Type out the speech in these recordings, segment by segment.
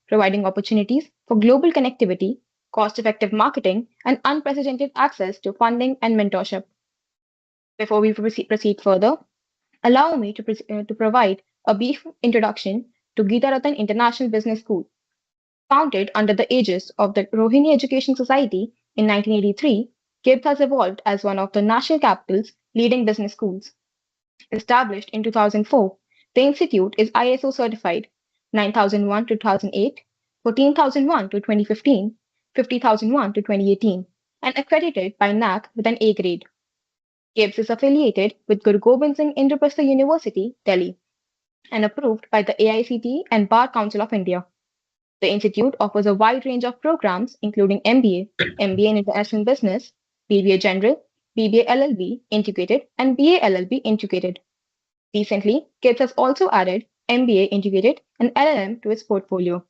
providing opportunities for global connectivity, cost effective marketing, and unprecedented access to funding and mentorship. Before we proceed further, allow me to provide a brief introduction to Gita Ratan International Business School. Founded under the aegis of the Rohini Education Society in 1983, KIBS has evolved as one of the national capital's leading business schools. Established in 2004, the institute is ISO certified 9001 to 2008, 14001 to 2015, 50001 to 2018, and accredited by NAC with an A grade. KIBS is affiliated with Guru Gobind Singh Indraprastha University, Delhi, and approved by the AICTE and Bar Council of India. The institute offers a wide range of programs, including MBA, MBA in International Business, BBA General, BBA LLB Integrated, and BA LLB Integrated. Recently, KIBS has also added MBA Integrated and LLM to its portfolio,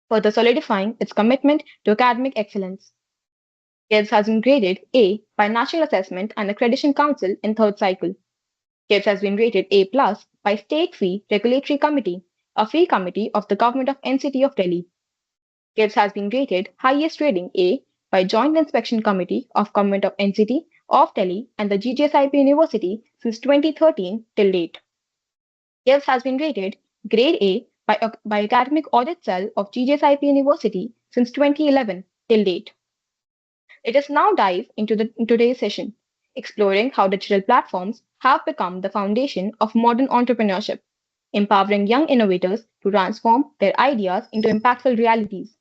further solidifying its commitment to academic excellence. KIBS has been graded A by National Assessment and Accreditation Council in third cycle. KIBS has been rated A+ by State Fee Regulatory Committee, a fee committee of the Government of NCT of Delhi. KIBS has been rated highest rating A by Joint Inspection Committee of Government of NCT of Delhi and the GGSIP University since 2013 till date. KIBS has been rated Grade A by Academic Audit Cell of GGSIP University since 2011 till date. Let us now dive into today's session, exploring how digital platforms have become the foundation of modern entrepreneurship, empowering young innovators to transform their ideas into impactful realities.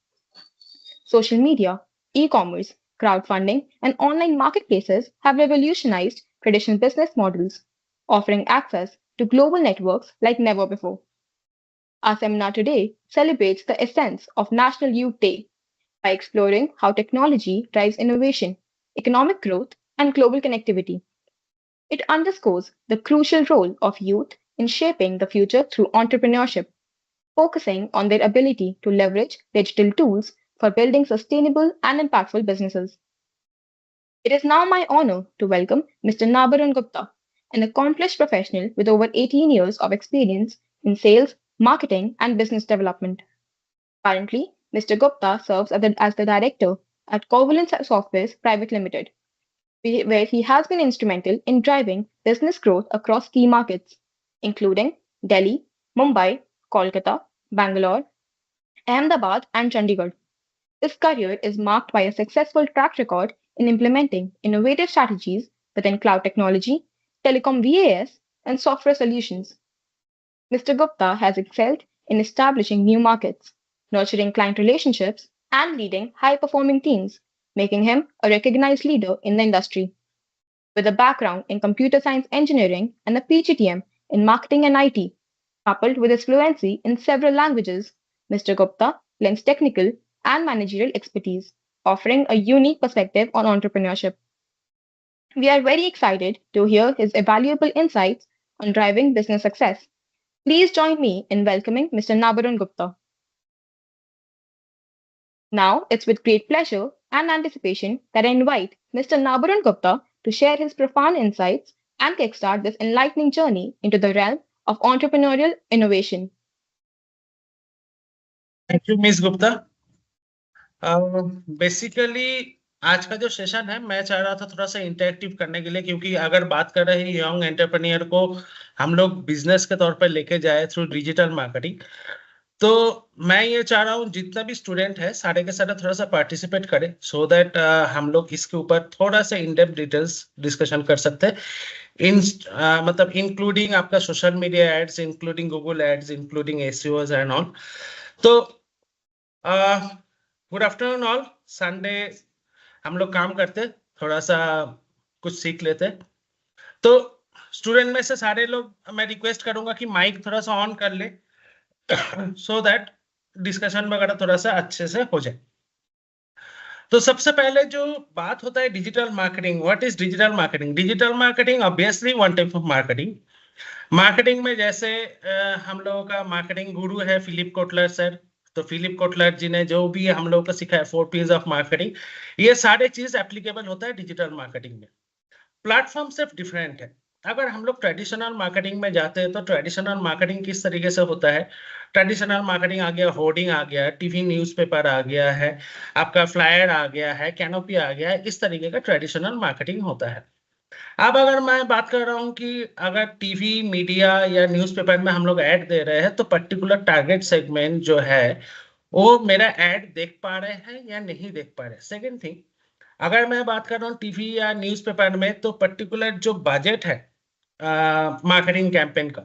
Social media, e-commerce, crowdfunding, and online marketplaces have revolutionized traditional business models, offering access to global networks like never before. Our seminar today celebrates the essence of National Youth Day by exploring how technology drives innovation, economic growth, and global connectivity. It underscores the crucial role of youth in shaping the future through entrepreneurship, focusing on their ability to leverage digital tools for building sustainable and impactful businesses. It is now my honor to welcome Mr. Nabarun Gupta, an accomplished professional with over 18 years of experience in sales, marketing, and business development. Currently, Mr. Gupta serves as the director at Covalent Softwares Private Limited, where he has been instrumental in driving business growth across key markets, including Delhi, Mumbai, Kolkata, Bangalore, Ahmedabad, and Chandigarh. His career is marked by a successful track record in implementing innovative strategies within cloud technology, telecom VAS, and software solutions. Mr. Gupta has excelled in establishing new markets, nurturing client relationships, and leading high performing teams, making him a recognized leader in the industry. With a background in computer science engineering and a PGTM in marketing and IT, coupled with his fluency in several languages, Mr. Gupta blends technical and managerial expertise, offering a unique perspective on entrepreneurship. We are very excited to hear his valuable insights on driving business success. Please join me in welcoming Mr. Nabarun Gupta. Now, it's with great pleasure and anticipation that I invite Mr. Nabarun Gupta to share his profound insights and kickstart this enlightening journey into the realm of entrepreneurial innovation. Thank you miss Gupta. Basically आज का जो session है मैं चाह रहा था थोड़ा सा इंटरेक्टिव करने के लिए, क्योंकि अगर बात कर रहे हैं यंग एंटरप्रेन्योर को हम लोग बिजनेस के तौर पर लेके जाए थ्रू डिजिटल मार्केटिंग, तो मैं ये चाह रहा हूँ जितना भी स्टूडेंट है सारे के सारे थोड़ा सा पार्टिसिपेट करें, सो दैट हम लोग इसके ऊपर थोड़ा सा इन डेप्थ डिटेल्स डिस्कशन कर सकते हैं। मतलब इंक्लूडिंग आपका social media ads, including Google ads, including SEO and all. तो गुड आफ्टरनून ऑल। संडे हम लोग काम करते, थोड़ा सा कुछ सीख लेते। तो स्टूडेंट में से सारे लोग मैं रिक्वेस्ट करूंगा कि माइक थोड़ा सा ऑन कर ले सो दैट डिस्कशन वगैरह थोड़ा सा अच्छे से हो जाए। तो सबसे पहले जो बात होता है digital marketing, what is digital marketing? Digital marketing obviously one type of marketing. Marketing में जैसे हम लोगों का मार्केटिंग गुरु है फिलिप कोटलर सर, तो फिलिप कोटलर जी ने जो भी हम लोग को सिखाया 4 P's ऑफ मार्केटिंग, ये सारे चीज एप्लीकेबल होता है डिजिटल मार्केटिंग में। प्लेटफॉर्म सिर्फ डिफरेंट है। अगर हम लोग ट्रेडिशनल मार्केटिंग में जाते हैं तो ट्रेडिशनल मार्केटिंग किस तरीके से होता है? ट्रेडिशनल मार्केटिंग आ गया, होर्डिंग आ गया, टीवी न्यूज़पेपर आ गया है, आपका फ्लायर आ गया है, कैनोपी आ गया है, इस तरीके का ट्रेडिशनल मार्केटिंग होता है। अब अगर मैं बात कर रहा हूँ कि अगर टीवी मीडिया या न्यूज़पेपर में हम लोग ऐड दे रहे हैं तो पर्टिकुलर टारगेट सेगमेंट जो है वो मेरा ऐड देख पा रहे हैं या नहीं देख पा रहे। सेकेंड थिंग, अगर मैं बात कर रहा हूँ टीवी या न्यूज़पेपर में तो पर्टिकुलर जो बजट है मार्केटिंग कैंपेन का,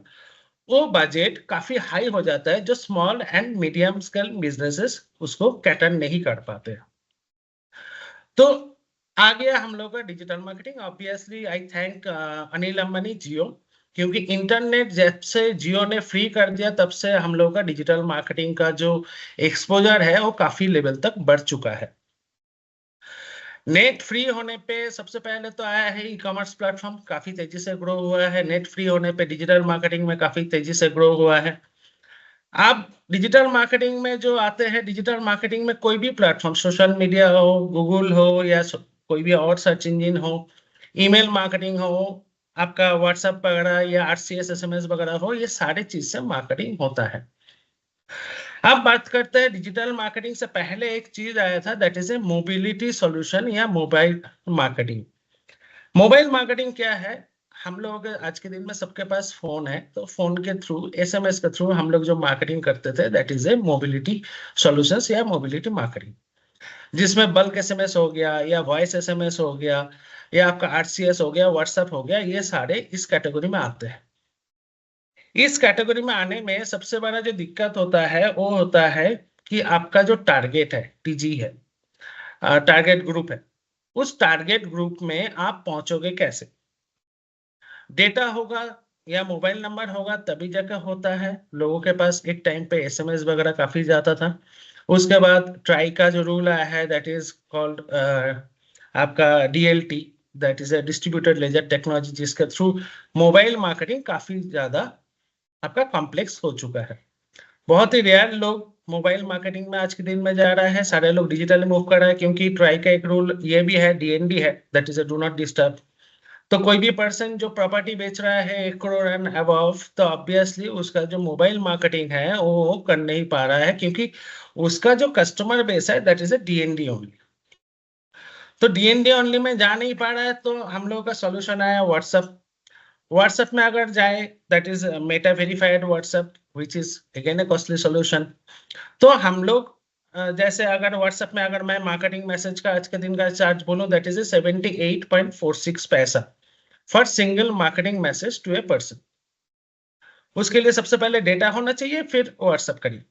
वो बजट काफी हाई हो जाता है जो small and medium scale businesses उसको कैटर नहीं कर पाते। तो आ गया हम लोग का digital marketing. Obviously I thank Anil Ambani Jio, क्योंकि इंटरनेट जब से जियो ने फ्री कर दिया तब से हम लोग का डिजिटल मार्केटिंग का जो एक्सपोजर है वो काफी लेवल तक बढ़ चुका है। नेट फ्री होने पे सबसे पहले तो आया है ई कॉमर्स प्लेटफॉर्म, काफी तेजी से ग्रो हुआ है। नेट फ्री होने पे डिजिटल मार्केटिंग में काफी तेजी से ग्रो हुआ है। आप डिजिटल मार्केटिंग में जो आते हैं, डिजिटल मार्केटिंग में कोई भी प्लेटफॉर्म, सोशल मीडिया हो, गूगल हो या कोई भी और सर्च इंजन हो, ईमेल मार्केटिंग हो, आपका व्हाट्सएप वगैरह या आरसीएस एसएमएस वगैरह हो, ये सारे चीज से मार्केटिंग होता है। अब बात करते हैं डिजिटल मार्केटिंग से पहले एक चीज आया था, that is a mobility solution या मोबाइल मार्केटिंग। मोबाइल मार्केटिंग क्या है? हम लोग आज के दिन में सबके पास फोन है, तो फोन के थ्रू, एसएमएस के थ्रू हम लोग जो मार्केटिंग करते थे that is a mobility solutions या मोबिलिटी मार्केटिंग, जिसमें बल्क एसएमएस हो गया या वॉइस एसएमएस हो गया या आपका आरसीएस हो गया, व्हाट्सएप हो गया, ये सारे इस कैटेगरी में आते हैं। इस कैटेगरी में आने में सबसे बड़ा जो दिक्कत होता है वो होता है कि आपका जो टारगेट है, टीजी है, टारगेट ग्रुप है, उस टारगेट ग्रुप में आप पहुंचोगे कैसे? डेटा होगा या मोबाइल नंबर होगा तभी जाकर होता है। लोगों के पास एक टाइम पे एसएमएस वगैरह काफी ज्यादा था। उसके बाद ट्राई का जो रूल आया है दैट इज कॉल्ड आपका DLT, that is a distributed laser technology, जिसके थ्रू मोबाइल मार्केटिंग काफी ज्यादा आपका कॉम्प्लेक्स हो चुका है। बहुत ही रेयर लोग मोबाइल मार्केटिंग में आज के दिन में जा रहा है, सारे लोग डिजिटली मूव कर रहे हैं, क्योंकि ट्राई का एक रूल ये भी है, डीएनडी है, that is a do not disturb. तो कोई भी पर्सन जो प्रॉपर्टी बेच रहा है 1 करोड़ एंड अबव, तो ऑब्वियसली उसका जो मोबाइल मार्केटिंग है वो कर नहीं पा रहा है, क्योंकि उसका जो कस्टमर बेस है that is a DND only. तो डीएनडी ओनली में जा नहीं पा रहा है, तो हम लोगों का सॉल्यूशन आया व्हाट्सएप। व्हाट्सएप में अगर जाए that is Meta verified WhatsApp, which is again A costly solution. तो हम लोग जैसे अगर व्हाट्सएप में अगर मैं मार्केटिंग मैसेज का आज के दिन का चार्ज बोलूं दैट इज 78.46 पैसा for single marketing message to a person. उसके लिए सबसे पहले डेटा होना चाहिए, फिर व्हाट्सएप करिए।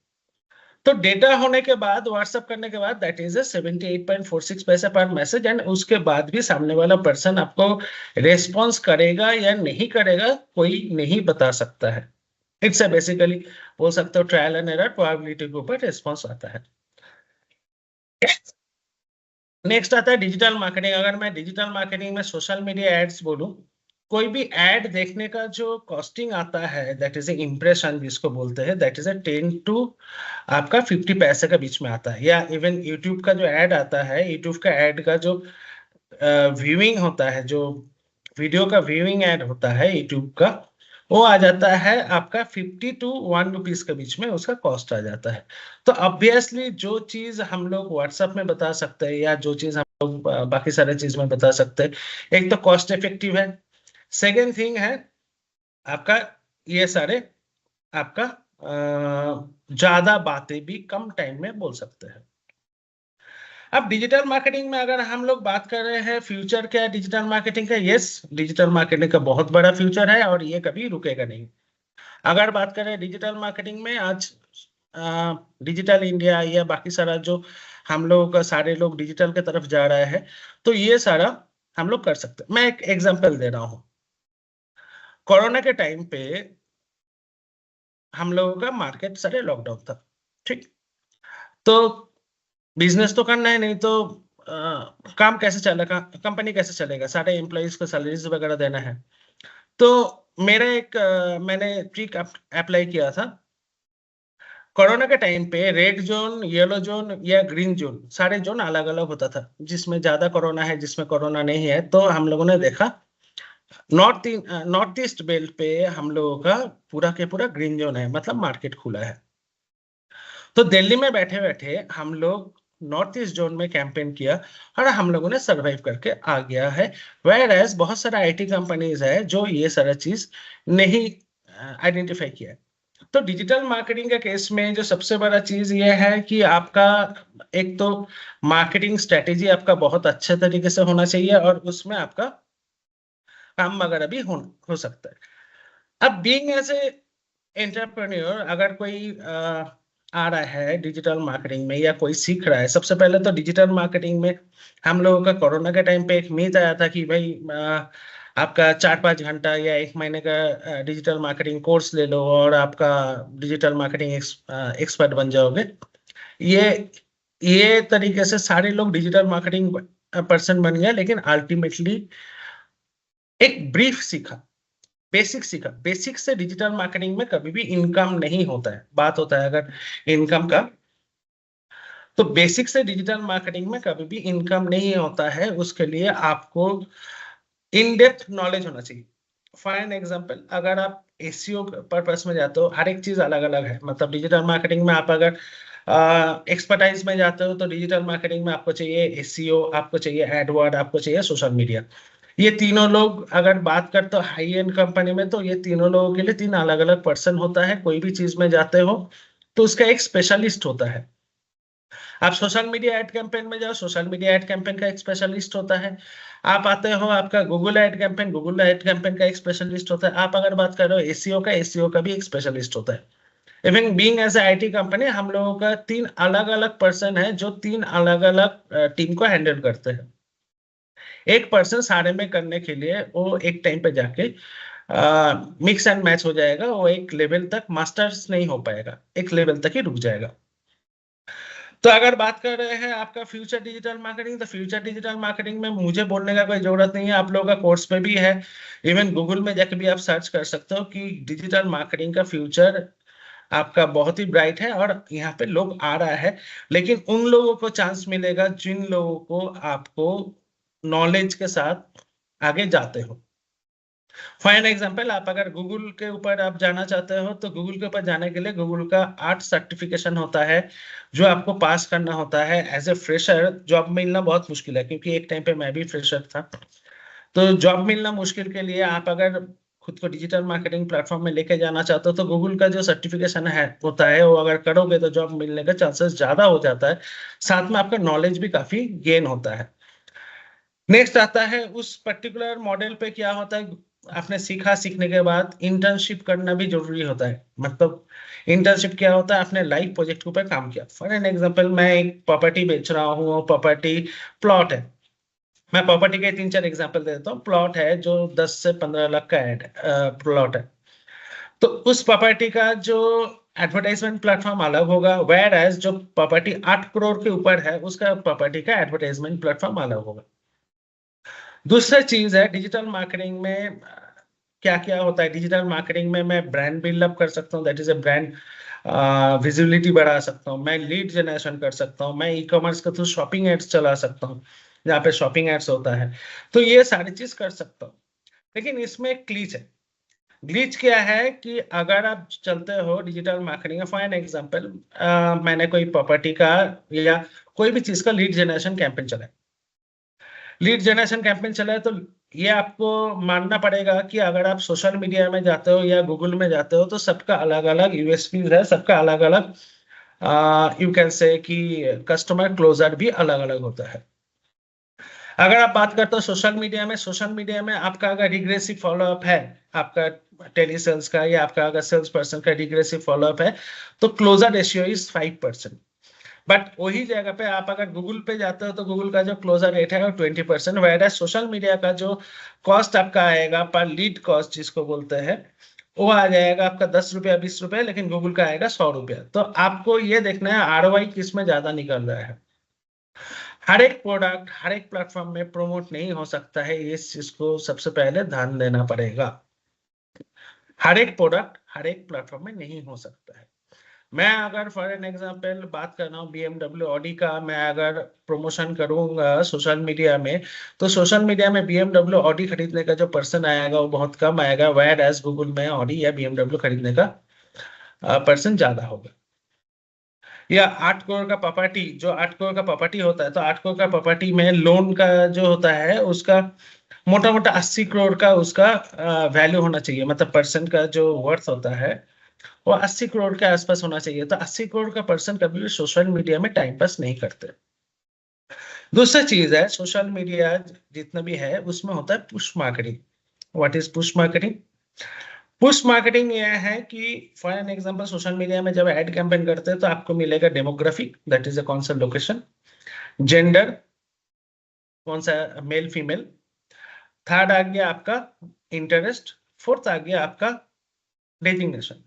तो डेटा होने के बाद, व्हाट्सएप करने के बाद दैट इज 78.46 पैसा पर मैसेज, एंड उसके बाद भी सामने वाला पर्सन आपको रेस्पॉन्स करेगा या नहीं करेगा कोई नहीं बता सकता है। इट्स बेसिकली बोल सकते हो ट्रायल एंड एरर प्रोबेबिलिटी के ऊपर रेस्पॉन्स आता है। नेक्स्ट आता है डिजिटल मार्केटिंग। अगर मैं डिजिटल मार्केटिंग में सोशल मीडिया एड्स बोलूं, कोई भी एड देखने का जो कॉस्टिंग आता है दैट इज ए इम्प्रेशन जिसको बोलते हैं, दैट इज ए 10 टू आपका 50 पैसे के बीच में आता है। या इवन यूट्यूब का जो एड आता है, यूट्यूब का एड का जो व्यूइंग होता है, जो वीडियो का व्यूइंग एड होता है यूट्यूब का, वो आ जाता है आपका 50 टू 1 रुपीज के बीच में उसका कॉस्ट आ जाता है। तो ऑब्वियसली जो चीज हम लोग व्हाट्सएप में बता सकते हैं या जो चीज हम लोग बाकी सारे चीज में बता सकते हैं, एक तो कॉस्ट इफेक्टिव है, सेकेंड थिंग है आपका ये सारे आपका ज्यादा बातें भी कम टाइम में बोल सकते हैं। अब डिजिटल मार्केटिंग में अगर हम लोग बात कर रहे हैं फ्यूचर क्या है डिजिटल मार्केटिंग का, यस, डिजिटल मार्केटिंग का बहुत बड़ा फ्यूचर है और ये कभी रुकेगा नहीं। अगर बात करें डिजिटल मार्केटिंग में, आज डिजिटल इंडिया या बाकी सारा जो हम लोग सारे लोग डिजिटल के तरफ जा रहे हैं, तो ये सारा हम लोग कर सकते हैं। मैं एक एग्जांपल दे रहा हूँ। कोरोना के टाइम पे हम लोगों का मार्केट सारे लॉकडाउन था, ठीक? तो बिजनेस तो करना है, नहीं तो काम कैसे चलेगा, कंपनी कैसे चलेगा, सारे एम्प्लॉइज को सैलरीज वगैरह देना है। तो मेरा एक मैंने ट्रिक अप्लाई किया था। कोरोना के टाइम पे रेड जोन, येलो जोन या ग्रीन जोन, सारे जोन अलग अलग होता था, जिसमें ज्यादा कोरोना है, जिसमें कोरोना नहीं है। तो हम लोगों ने देखा नॉर्थ ईस्ट बेल्ट पे हम लोगों का पूरा के पूरा ग्रीन जोन है, मतलब मार्केट खुला है। तो दिल्ली में बैठे बैठे हम लोग नॉर्थ ईस्ट जोन में कैंपेन किया और हम लोगों ने सरवाइव करके आ गया है। वेयर एज बहुत सारा आईटी कंपनीज है जो ये सारा चीज नहीं आइडेंटिफाई किया है। तो डिजिटल मार्केटिंग के केस में जो सबसे बड़ा चीज ये है कि आपका एक तो मार्केटिंग स्ट्रेटेजी आपका बहुत अच्छे तरीके से होना चाहिए और उसमें आपका काम वगैरह भी हो सकता है। अब बीइंग एज ए एंटरप्रेन्योर, अगर कोई आ रहा है डिजिटल मार्केटिंग में या कोई सीख रहा है, सबसे पहले तो डिजिटल मार्केटिंग में हम लोगों का कोरोना के टाइम पे एक मीट आया था कि भाई आपका 4-5 घंटा या 1 महीने का डिजिटल मार्केटिंग कोर्स ले लो और आपका डिजिटल मार्केटिंग एक्सपर्ट बन जाओगे। ये ये तरीके से सारे लोग डिजिटल मार्केटिंग पर्सन बन गए, लेकिन अल्टीमेटली एक ब्रीफ सीखा, बेसिक सीखा। बेसिक से डिजिटल मार्केटिंग में कभी भी इनकम नहीं होता है। बात होता है अगर इनकम का, तो बेसिक से डिजिटल मार्केटिंग में कभी भी इनकम नहीं होता है। उसके लिए आपको इन डेप्थ नॉलेज होना चाहिए। फॉर एन एग्जांपल, अगर आप एसईओ पर्पस में जाते हो, हर एक चीज अलग अलग है। मतलब डिजिटल मार्केटिंग में आप अगर एक्सपर्टाइज में जाते हो तो डिजिटल मार्केटिंग में आपको चाहिए एसईओ, आपको चाहिए एडवर्ड, आपको चाहिए सोशल मीडिया। ये तीनों लोग अगर बात करते हो हाई एंड कंपनी में, तो ये तीनों लोगों के लिए 3 अलग अलग पर्सन होता है। कोई भी चीज में जाते हो तो उसका एक स्पेशलिस्ट होता है। आप सोशल मीडिया एड कैंपेन में जाओ, सोशल मीडिया एड कैंपेन का एक स्पेशलिस्ट होता है। आप आते हो आपका Google ad campaign, Google ad campaign का एक स्पेशलिस्ट होता है। आप अगर बात कर रहे हो एसईओ का, एसईओ का भी एक स्पेशलिस्ट होता है। Even being as IT company, हम लोगों का 3 अलग अलग पर्सन है जो 3 अलग अलग टीम को हैंडल करते हैं। एक पर्सन सारे में करने के लिए वो एक टाइम पे जाके मिक्स एंड मैच हो जाएगा। वो एक लेवल तक मास्टर्स नहीं हो पाएगा, एक लेवल तक ही रुक जाएगा। तो अगर बात कर रहे हैं आपका फ्यूचर डिजिटल मार्केटिंग, तो फ्यूचर डिजिटल मार्केटिंग में मुझे बोलने का कोई जरूरत नहीं है, आप लोगों का कोर्स पे भी है। इवन गूगल में जाके भी आप सर्च कर सकते हो कि डिजिटल मार्केटिंग का फ्यूचर आपका बहुत ही ब्राइट है और यहाँ पे लोग आ रहा है। लेकिन उन लोगों को चांस मिलेगा जिन लोगों को आपको नॉलेज के साथ आगे जाते हो। फॉर एन एग्जाम्पल, आप अगर गूगल के ऊपर आप जाना चाहते हो तो गूगल के ऊपर जाने के लिए गूगल का 8 सर्टिफिकेशन होता है जो आपको पास करना होता है। एज ए फ्रेशर जॉब मिलना बहुत मुश्किल है, क्योंकि एक टाइम पे मैं भी फ्रेशर था। तो जॉब मिलना मुश्किल के लिए आप अगर खुद को डिजिटल मार्केटिंग प्लेटफॉर्म में लेके जाना चाहते हो तो गूगल का जो सर्टिफिकेशन है होता है, वो अगर करोगे तो जॉब मिलने का चांसेस ज्यादा हो जाता है। साथ में आपका नॉलेज भी काफी गेन होता है। नेक्स्ट आता है उस पर्टिकुलर मॉडल पे क्या होता है, आपने सीखा, सीखने के बाद इंटर्नशिप करना भी जरूरी होता है। मतलब इंटर्नशिप क्या होता है, आपने लाइव प्रोजेक्ट के ऊपर काम किया। फॉर एन एग्जांपल, मैं एक प्रॉपर्टी बेच रहा हूँ, प्रॉपर्टी प्लॉट है। मैं प्रॉपर्टी के 3-4 एग्जांपल दे देता हूँ। प्लॉट है जो 10 से 15 लाख का प्लॉट है। तो उस प्रॉपर्टी का जो एडवर्टाइजमेंट प्लेटफॉर्म अलग होगा, वेयर एज जो प्रॉपर्टी 8 करोड़ के ऊपर है उसका प्रॉपर्टी का एडवर्टाइजमेंट प्लेटफॉर्म अलग होगा। दूसरा चीज है डिजिटल मार्केटिंग में क्या क्या होता है। डिजिटल मार्केटिंग में मैं ब्रांड बिल्डअप कर सकता हूँ, that is a brand visibility बढ़ा सकता हूँ, मैं लीड जनरेशन कर सकता हूँ, मैं ई कॉमर्स के थ्रू शॉपिंग एड्स चला सकता हूँ जहाँ पे शॉपिंग एड्स होता है। तो ये सारी चीज कर सकता हूँ। लेकिन इसमें एक ग्लिच है। ग्लिच क्या है कि अगर आप चलते हो digital marketing, for an example मैंने कोई प्रॉपर्टी का या कोई भी चीज का लीड जनरेशन कैंपेन चलाया। लीड जनरेशन कैंपेन चला है तो ये आपको मानना पड़ेगा कि अगर आप सोशल मीडिया में जाते हो या गूगल में जाते हो तो सबका अलग अलग यूएसपीज है, सबका अलग अलग यू कैन से कि कस्टमर क्लोजर भी अलग अलग होता है। अगर आप बात करते हो सोशल मीडिया में, सोशल मीडिया में आपका अगर रिग्रेसिव फॉलोअप है, आपका टेली सेल्स का या आपका अगर सेल्स पर्सन का रिग्रेसिव फॉलोअप है, तो क्लोजर रेशियो इज 5%। बट वही जगह पे आप अगर गूगल पे जाते हो तो गूगल का जो क्लोजर रेट है वो 20%। वेयर सोशल मीडिया का जो कॉस्ट आपका आएगा पर लीड कॉस्ट जिसको बोलते हैं, वो आ जाएगा आपका 10 रुपया 20 रुपया, लेकिन गूगल का आएगा 100 रुपया। तो आपको ये देखना है आरओआई किस में ज्यादा निकल रहा है। हर एक प्रोडक्ट हर एक प्लेटफॉर्म में प्रोमोट नहीं हो सकता है, इस चीज को सबसे पहले ध्यान देना पड़ेगा। हर एक प्रोडक्ट हर एक प्लेटफॉर्म में नहीं हो सकता है। मैं अगर फॉर एन एग्जांपल बात कर रहा हूँ BMW ऑडी का, मैं अगर प्रमोशन करूंगा सोशल मीडिया में, तो सोशल मीडिया में BMW ऑडी खरीदने का जो पर्सन आएगा वो बहुत कम आएगा, वेयर एज गूगल में ऑडी या BMW खरीदने का पर्सन ज्यादा होगा। या 8 करोड़ का प्रॉपर्टी, जो 8 करोड़ का प्रॉपर्टी होता है, तो 8 करोड़ का प्रॉपर्टी में लोन का जो होता है उसका मोटा मोटा 80 करोड़ का उसका वैल्यू होना चाहिए, मतलब पर्सन का जो वर्थ होता है वो 80 करोड़ के आसपास होना चाहिए। तो 80 करोड़ का पर्सन कभी भी सोशल मीडिया में टाइम पास नहीं करते। दूसरा चीज है, सोशल मीडिया जितना भी है उसमें होता है push marketing. What is push marketing? Push marketing यह है कि for an example social media में जब एड कैंपेन करते हैं तो आपको मिलेगा demographic, that is a concept location, gender कौन सा, मेल फीमेल, थर्ड आ गया आपका इंटरेस्ट, फोर्थ आ गया आपका डेजिग्नेशन।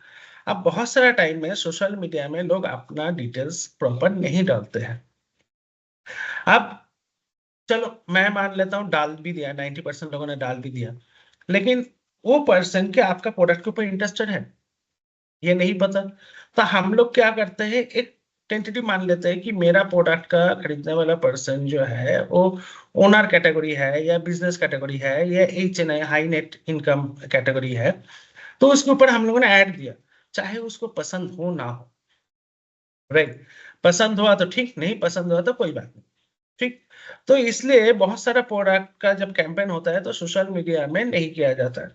अब बहुत सारा टाइम में सोशल मीडिया में लोग अपना डिटेल्स प्रॉपर नहीं डालते हैं। अब चलो मैं मान लेता हूँ डाल भी दिया, 90% लोगों ने डाल भी दिया, लेकिन वो पर्सन के आपका प्रोडक्ट के ऊपर इंटरेस्टेड है ये नहीं पता। तो हम लोग क्या करते हैं, एक टेंटेटिव मान लेते हैं कि मेरा प्रोडक्ट का खरीदने वाला पर्सन जो है वो ओनर कैटेगरी है या बिजनेस कैटेगरी है या H N high net income category है, तो उसके ऊपर हम लोगों ने ऐड दिया, चाहे उसको पसंद हो ना हो, राइट। पसंद हुआ तो ठीक, नहीं पसंद हुआ तो कोई बात नहीं, ठीक। तो इसलिए बहुत सारा प्रोडक्ट का जब कैंपेन होता है तो सोशल मीडिया में नहीं किया जाता है।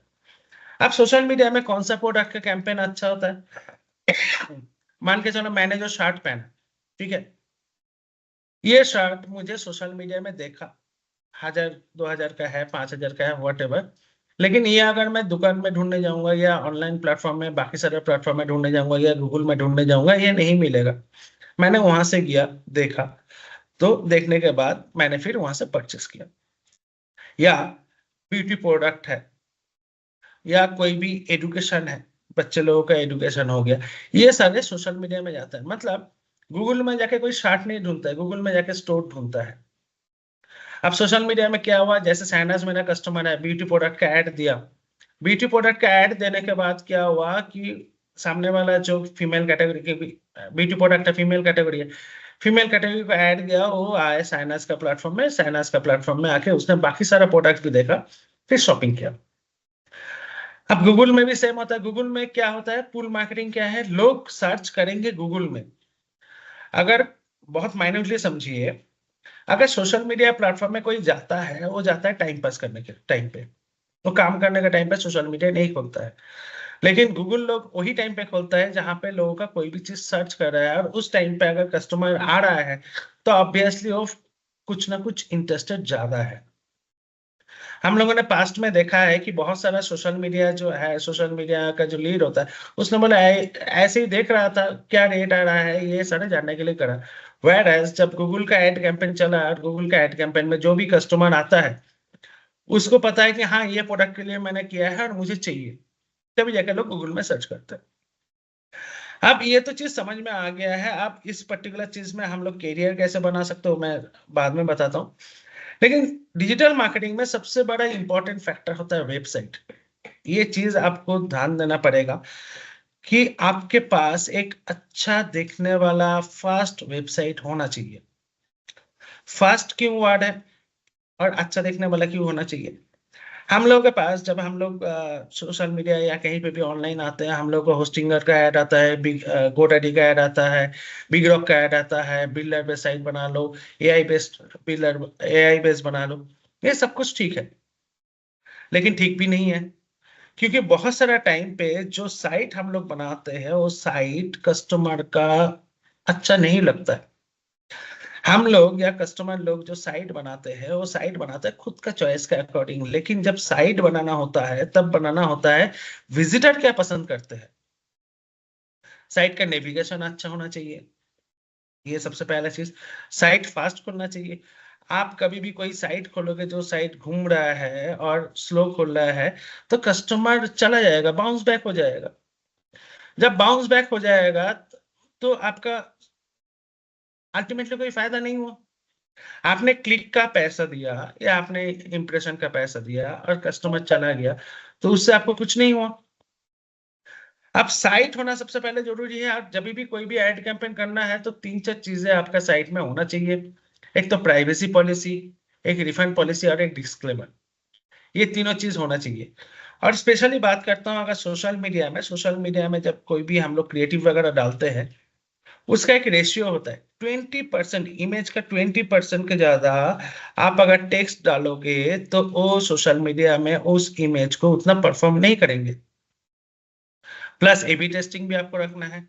अब सोशल मीडिया में कौन सा प्रोडक्ट का कैंपेन अच्छा होता है? मान के चलो मैंने जो शर्ट पहना, ठीक है, ये शर्ट मुझे सोशल मीडिया में देखा, 1000 2000 का है, 5000 का है, वट एवर, लेकिन ये अगर मैं दुकान में ढूंढने जाऊंगा या ऑनलाइन प्लेटफॉर्म में बाकी सारे प्लेटफॉर्म में ढूंढने जाऊंगा या गूगल में ढूंढने जाऊंगा, ये नहीं मिलेगा। मैंने वहां से गया, देखा, तो देखने के बाद मैंने फिर वहां से परचेस किया। या ब्यूटी प्रोडक्ट है या कोई भी एजुकेशन है, बच्चे लोगों का एजुकेशन हो गया, ये सारे सोशल मीडिया में जाता है। मतलब गूगल में जाके कोई शार्ट नहीं ढूंढता है, गूगल में जाके स्टोर ढूंढता है। अब सोशल मीडिया में क्या हुआ, जैसे साइनस मेरा कस्टमर है, ब्यूटी प्रोडक्ट का ऐड दिया, ब्यूटी प्रोडक्ट का ऐड देने के बाद क्या हुआ कि सामने वाला जो फीमेल कैटेगरी की ब्यूटी प्रोडक्ट है, फीमेल कैटेगरी है, फीमेल कैटेगरी को ऐड गया, वो आए साइनस का प्लेटफॉर्म में, साइनस का प्लेटफॉर्म में आके उसने बाकी सारा प्रोडक्ट भी देखा, फिर शॉपिंग किया। अब गूगल में भी सेम होता है। गूगल में क्या होता है, पुल मार्केटिंग क्या है, लोग सर्च करेंगे गूगल में, अगर बहुत माइन्यूटली समझिए, अगर सोशल मीडिया प्लेटफॉर्म में कोई जाता है, वो जाता है टाइम पास करने के टाइम पे, वो काम करने का टाइम पे सोशल मीडिया नहीं खोलता है। लेकिन गूगल लोग वही टाइम पे खोलता है जहां पे लोगों का कोई भी चीज सर्च कर रहा है, और उस टाइम पे अगर कस्टमर आ रहा है तो ऑब्वियसली वो कुछ ना कुछ इंटरेस्टेड ज्यादा है। हम लोगों ने पास्ट में देखा है कि बहुत सारा सोशल मीडिया जो है, सोशल मीडिया का जो लीड होता है, उसने बोला ऐसे ही देख रहा था क्या रेट आ रहा है, ये सारे जानने के लिए करा। वेयर एज जब गूगल का एड कैंपेन चला, और गूगल का एड कैंपेन में जो भी कस्टमर आता है उसको पता है कि हाँ ये प्रोडक्ट के लिए मैंने किया है और मुझे चाहिए, तभी जाकर लोग गूगल में सर्च करते हैं। अब ये तो चीज समझ में आ गया है। अब इस पर्टिकुलर चीज में हम लोग कैरियर कैसे बना सकते हो मैं बाद में बताता हूँ। लेकिन डिजिटल मार्केटिंग में सबसे बड़ा इंपॉर्टेंट फैक्टर होता है वेबसाइट। ये चीज आपको ध्यान देना पड़ेगा कि आपके पास एक अच्छा देखने वाला फास्ट वेबसाइट होना चाहिए। फास्ट क्यों वर्ड है और अच्छा देखने वाला क्यों होना चाहिए? हम लोगों के पास जब हम लोग सोशल मीडिया या कहीं पे भी ऑनलाइन आते हैं, हम लोग को होस्टिंगर का ऐड आता है, बिग गोडैडी का ऐड आता है, बिग रॉक का ऐड आता है, बिल्डर पे साइट बना लो, AI based builder, AI based बना लो, ये सब कुछ ठीक है, लेकिन ठीक भी नहीं है। क्योंकि बहुत सारा टाइम पे जो साइट हम लोग बनाते हैं वो साइट कस्टमर का अच्छा नहीं लगता है। हम लोग या कस्टमर लोग जो साइट बनाते हैं वो साइट बनाते हैं खुद का चॉइस के अकॉर्डिंग, लेकिन जब साइट बनाना होता है तब बनाना होता है विजिटर क्या पसंद करते हैं। साइट का नेविगेशन अच्छा होना चाहिए, ये सबसे पहला चीज। साइट फास्ट खुलना चाहिए। आप कभी भी कोई साइट खोलोगे जो साइट घूम रहा है और स्लो खुल रहा है, तो कस्टमर चला जाएगा, बाउंस बैक हो जाएगा। जब बाउंस बैक हो जाएगा तो आपका अल्टीमेटली कोई फायदा नहीं हुआ। आपने क्लिक का पैसा दिया या आपने इंप्रेशन का पैसा दिया और कस्टमर चला गया, तो उससे आपको कुछ नहीं हुआ। अब साइट होना सबसे पहले जरूरी है। आप जब भी कोई भी एड कैंपेन करना है तो 3-4 चीजें आपका साइट में होना चाहिए। एक तो प्राइवेसी पॉलिसी, एक रिफंड पॉलिसी और एक डिस्क्लेमर। ये तीनों चीज होना चाहिए। और स्पेशली बात करता हूँ अगर सोशल मीडिया में जब कोई भी हम लोग क्रिएटिव वगैरह डालते हैं, उसका एक रेशियो होता है 20%, इमेज का 20% के ज्यादा आप अगर टेक्स्ट डालोगे तो वो सोशल मीडिया में उस इमेज को उतना परफॉर्म नहीं करेंगे। प्लस ए बी टेस्टिंग भी आपको रखना है।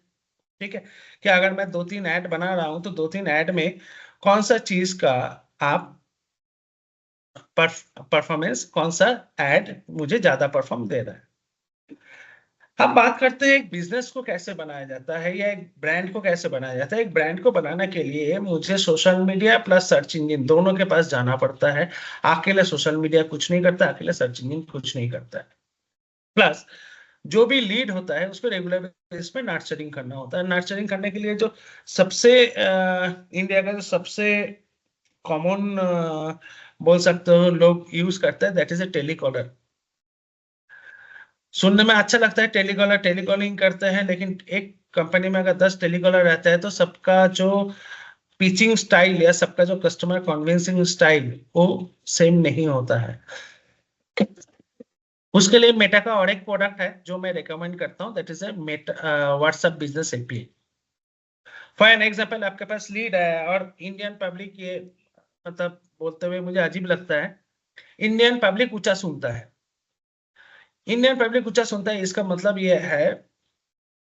ठीक है, कि अगर मैं 2-3 ऐड बना रहा हूं तो 2-3 ऐड में कौन सा चीज का आप परफॉर्मेंस, कौन सा ऐड मुझे ज्यादा परफॉर्म दे रहा है। अब बात करते हैं एक बिजनेस को कैसे बनाया जाता है या एक ब्रांड को कैसे बनाया जाता है। एक ब्रांड को बनाने के लिए मुझे social media plus search engine दोनों के पास जाना पड़ता है। अकेले सोशल मीडिया कुछ नहीं करता, अकेले सर्च इंजन कुछ नहीं करता है। प्लस जो भी लीड होता है उसको रेगुलर बेसिस पे नर्चरिंग करना होता है। नर्चरिंग करने के लिए जो सबसे इंडिया का जो सबसे कॉमन बोल सकते हो लोग यूज करते हैं, दैट इज ए टेलीकॉलर। सुनने में अच्छा लगता है टेलीकॉलर, टेलीकॉलिंग करते हैं, लेकिन एक कंपनी में अगर 10 टेलीकॉलर रहता है तो सबका जो पिचिंग स्टाइल या सबका जो कस्टमर कन्विंसिंग स्टाइल वो सेम नहीं होता है। उसके लिए मेटा का और एक प्रोडक्ट है जो मैं रेकमेंड करता हूँ, that is a Meta WhatsApp business API. For an example, आपके पास लीड है और इंडियन पब्लिक, ये मतलब बोलते हुए मुझे अजीब लगता है, इंडियन पब्लिक ऊंचा सुनता है। इंडियन पब्लिक ऊंचा सुनता है इसका मतलब ये है,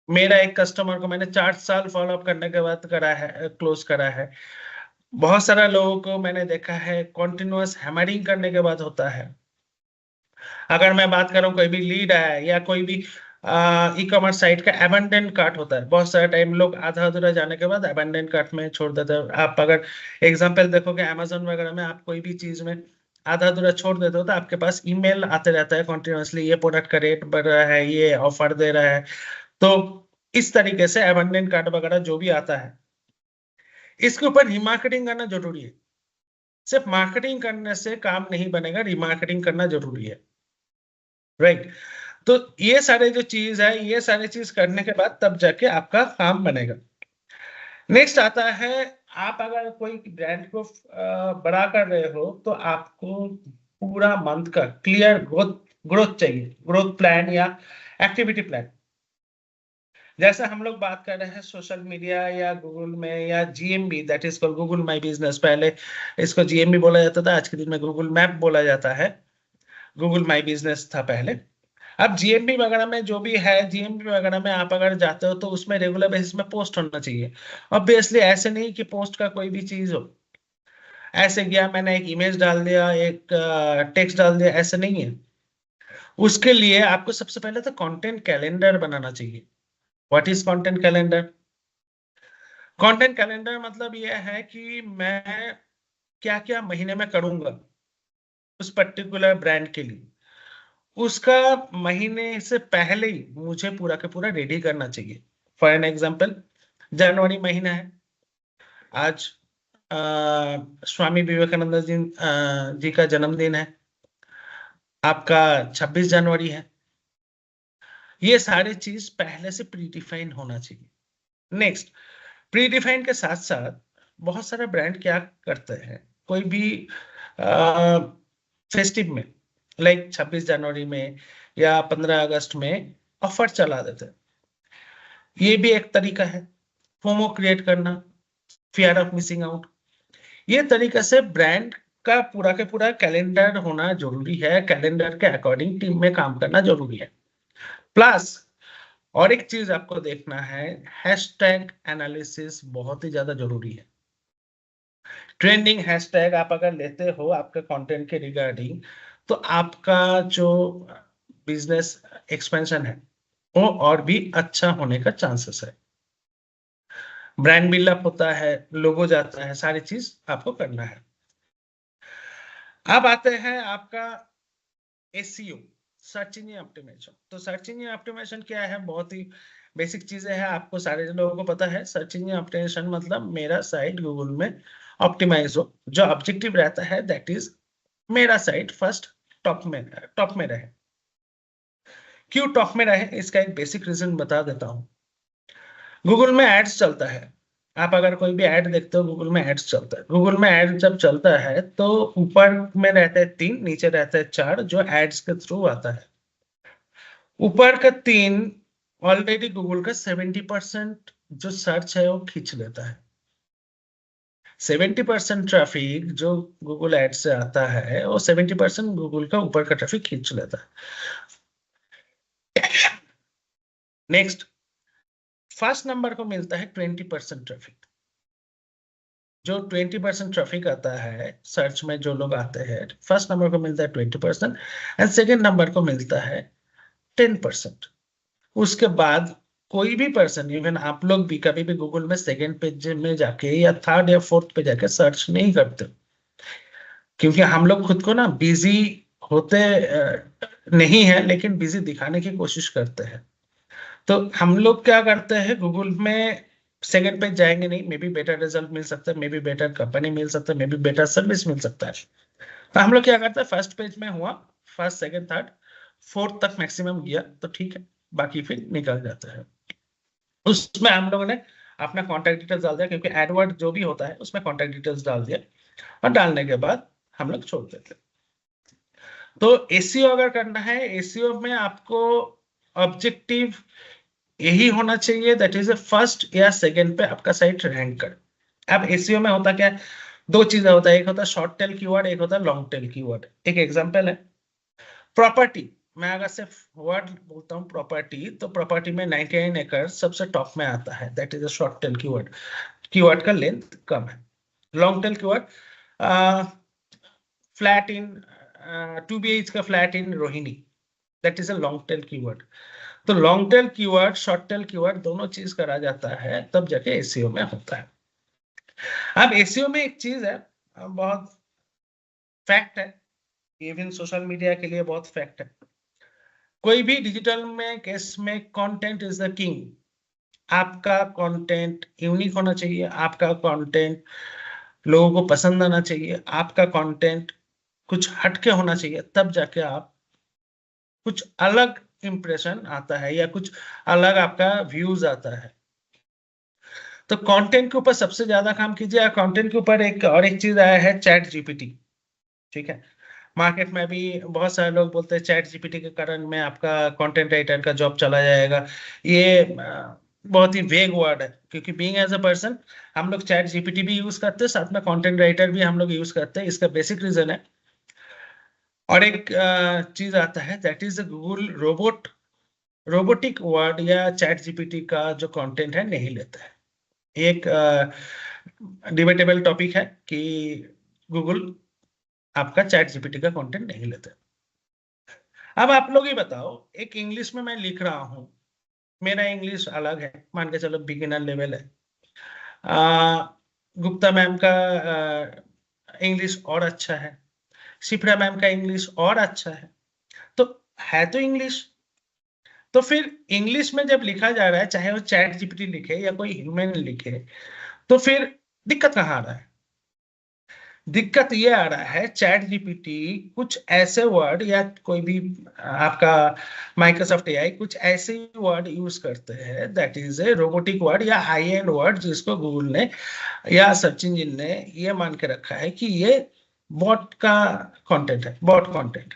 मेरा एक कस्टमर को मैंने 4 साल फॉलो अप करने के बाद करा है, क्लोज करा है। बहुत सारा लोगों को मैंने देखा है कॉन्टिन्यूअस हैमरिंग करने के बाद होता है। अगर मैं बात करूं कोई भी लीड है या कोई भी ई कॉमर्स साइट का अबंडन कार्ट होता है, बहुत सारा टाइम लोग आधा अधूरा जाने के बाद अबंडन कार्ट में छोड़ देते हैं। आप अगर एग्जांपल देखोगे अमेजोन वगैरह में, आप कोई भी चीज में आधा अधूरा छोड़ देते हो तो आपके पास ईमेल आते रहता है कॉन्टिन्यूअसली, ये प्रोडक्ट का रेट बढ़ रहा है, ये ऑफर दे रहा है। तो इस तरीके से अबंडन कार्ट वगैरह जो भी आता है, इसके ऊपर रिमार्केटिंग करना जरूरी है। सिर्फ मार्केटिंग करने से काम नहीं बनेगा, रिमार्केटिंग करना जरूरी है। राइट। तो ये सारे जो चीज है, ये सारे चीज करने के बाद तब जाके आपका काम बनेगा। नेक्स्ट आता है, आप अगर कोई ब्रांड को बड़ा कर रहे हो तो आपको पूरा मंथ का क्लियर ग्रोथ ग्रोथ चाहिए, ग्रोथ प्लान या एक्टिविटी प्लान। जैसे हम लोग बात कर रहे हैं सोशल मीडिया या गूगल में या GMB, that is called Google my business. पहले इसको जीएमबी बोला जाता था, आज के दिन में गूगल मैप बोला जाता है। गूगल माई बिजनेस था पहले। अब जीएमबी वगैरह में जो भी है, जीएमबी वगैरह में आप अगर जाते हो तो उसमें रेगुलर बेसिस में पोस्ट होना चाहिए। ऑब्वियसली ऐसे नहीं कि पोस्ट का कोई भी चीज हो, ऐसे गया मैंने एक इमेज डाल दिया, एक टेक्स्ट डाल दिया, ऐसे नहीं है। उसके लिए आपको सबसे पहले तो कंटेंट कैलेंडर बनाना चाहिए। What is content calendar? Content calendar मतलब यह है कि मैं क्या क्या महीने में करूंगा उस पर्टिकुलर ब्रांड के लिए, उसका महीने से पहले ही मुझे पूरा का पूरा रेडी करना चाहिए। फॉर एन एग्जाम्पल, जनवरी महीना है, आज स्वामी विवेकानंद जी का जन्मदिन है, आपका 26 जनवरी है। ये सारे चीज पहले से प्री डिफाइन होना चाहिए। नेक्स्ट, प्री डिफाइन के साथ साथ बहुत सारे ब्रांड क्या करते हैं, कोई भी फेस्टिव में, लाइक 26 जनवरी में या 15 अगस्त में ऑफर चला देते हैं। ये भी एक तरीका है फोमो क्रिएट करना, फियर ऑफ मिसिंग आउट। ये तरीके से ब्रांड का पूरा के पूरा कैलेंडर होना जरूरी है, कैलेंडर के अकॉर्डिंग टीम में काम करना जरूरी है। प्लस और एक चीज आपको देखना है, हैशटैग एनालिसिस बहुत ही ज्यादा जरूरी है। ट्रेंडिंग हैशटैग आप अगर लेते हो आपके कंटेंट के रिगार्डिंग, तो आपका जो बिजनेस एक्सपेंशन है वो और भी अच्छा होने का चांसेस है। ब्रांड बिल्डअप होता है, लोगो जाता है, सारी चीज आपको करना है। अब आते हैं आपका एसईओ, सर्च इंजन ऑप्टिमाइजेशन। तो सर्च इंजन ऑप्टिमाइजेशन क्या है? बहुत ही बेसिक चीजें हैं, आपको सारे लोगों को पता है। सर्च इंजन ऑप्टिमाइजेशन मतलब मेरा साइट गूगल में ऑप्टिमाइज हो, जो ऑब्जेक्टिव रहता है दैट इज मेरा साइट फर्स्ट टॉप में रहे। क्यों टॉप में रहे, इसका एक बेसिक रीजन बता देता हूँ। गूगल में एड्स चलता है, आप अगर कोई भी ऐड देखते हो गूगल में एड्स चलता है। गूगल में एड जब चलता है तो ऊपर में रहते हैं 3, नीचे रहते हैं 4 जो एड्स के थ्रू आता है। ऊपर का 3 ऑलरेडी गूगल का 70% जो सर्च है वो खींच लेता है। 70% ट्रैफिक जो गूगल एड से आता है वो 70% गूगल का ऊपर का ट्रैफिक खींच लेता है। नेक्स्ट, फर्स्ट नंबर को मिलता है 20% ट्रैफिक। जो 20% ट्रैफिक आता है सर्च में, जो लोग आते हैं, फर्स्ट नंबर को मिलता है 20% एंड सेकेंड नंबर को मिलता है 10%। उसके बाद कोई भी पर्सन, इवन आप लोग भी कभी भी गूगल में सेकेंड पेज में जाके या थर्ड या फोर्थ पे जाके सर्च नहीं करते, क्योंकि हम लोग खुद को ना बिजी होते नहीं है, लेकिन बिजी दिखाने की कोशिश करते हैं। तो हम लोग क्या करते हैं, गूगल में सेकंड पेज जाएंगे नहीं, मे बी बेटर रिजल्ट मिल सकता है, मे बी बेटर कंपनी मिल सकता है, मे बी बेटर सर्विस मिल सकता है। तो हम लोग क्या करते हैं, फर्स्ट पेज में हुआ, फर्स्ट सेकंड थर्ड फोर्थ तक मैक्सिमम गया तो ठीक है, बाकी फिर निकल जाता है। उसमें हम लोगों ने अपना कॉन्टेक्ट डिटेल्स डाल दिया, क्योंकि एडवर्ड जो भी होता है उसमें कॉन्टेक्ट डिटेल्स डाल दिया, और डालने के बाद हम लोग छोड़ देते। तो एसईओ अगर करना है, एसईओ में आपको ऑब्जेक्टिव यही होना चाहिए, दैट इज फर्स्ट या सेकंड पे आपका साइट रैंक कर। अब एसईओ में होता क्या है, दो चीजें होता है, एक होता है शॉर्ट टेल कीवर्ड, एक होता है लॉन्ग टेल कीवर्ड। एक एग्जांपल है प्रॉपर्टी। मैं अगर सिर्फ वर्ड बोलता हूँ प्रॉपर्टी, तो प्रॉपर्टी में 99 एकड़ सबसे टॉप में आता है, that is a short tail keyword. Keyword का लेंथ कम है। Long tail keyword, flat in 2 BH का flat in Rohini, that is a long tail keyword. तो long tail keyword, short tail keyword दोनों चीज करा जाता है, तब जाके एसईओ में होता है। अब एसईओ में एक चीज है, बहुत फैक्ट है, इवन सोशल मीडिया के लिए बहुत फैक्ट है। कोई भी डिजिटल में केस में कंटेंट इज द किंग। आपका कंटेंट यूनिक होना चाहिए, आपका कंटेंट लोगों को पसंद आना चाहिए, आपका कंटेंट कुछ हटके होना चाहिए, तब जाके आप कुछ अलग इंप्रेशन आता है या कुछ अलग आपका व्यूज आता है। तो कंटेंट के ऊपर सबसे ज्यादा काम कीजिए। कंटेंट के ऊपर एक और एक चीज आया है, चैट जीपीटी। ठीक है, मार्केट में भी बहुत सारे लोग बोलते हैं चैट जीपीटी के कारण में आपका कंटेंट राइटर का जॉब चला जाएगा। ये बहुत ही वेग वर्ड है, क्योंकि बीइंग एज अ पर्सन हम लोग चैट जीपीटी भी यूज करते हैं, साथ में कंटेंट राइटर भी हम लोग यूज करते हैं। इसका बेसिक रीजन है, और एक चीज आता है that is Google robotic word या चैट जीपीटी का जो कंटेंट है नहीं लेता है। एक डिबेटेबल टॉपिक है कि गूगल आपका चैट जीपीटी का कंटेंट नहीं लेता। अब आप लोग ही बताओ, एक इंग्लिश में मैं लिख रहा हूं, मेरा इंग्लिश अलग है, मान के चलो बिगिनर लेवल है, गुप्ता मैम का इंग्लिश और अच्छा है, शिप्रा मैम का इंग्लिश और अच्छा है, तो है तो इंग्लिश। तो फिर इंग्लिश में जब लिखा जा रहा है, चाहे वो चैट जीपीटी लिखे या कोई ह्यूमन लिखे, तो फिर दिक्कत कहाँ आ रहा है? दिक्कत ये आ रहा है, चैट जीपीटी कुछ ऐसे वर्ड या कोई भी आपका माइक्रोसॉफ्ट एआई कुछ ऐसे वर्ड यूज करते हैं that is a robotic word या हाई एंड वर्ड, जिसको गूगल ने या सर्च इंजिन ने ये मान के रखा है कि ये बॉट का कंटेंट है, बॉट कंटेंट।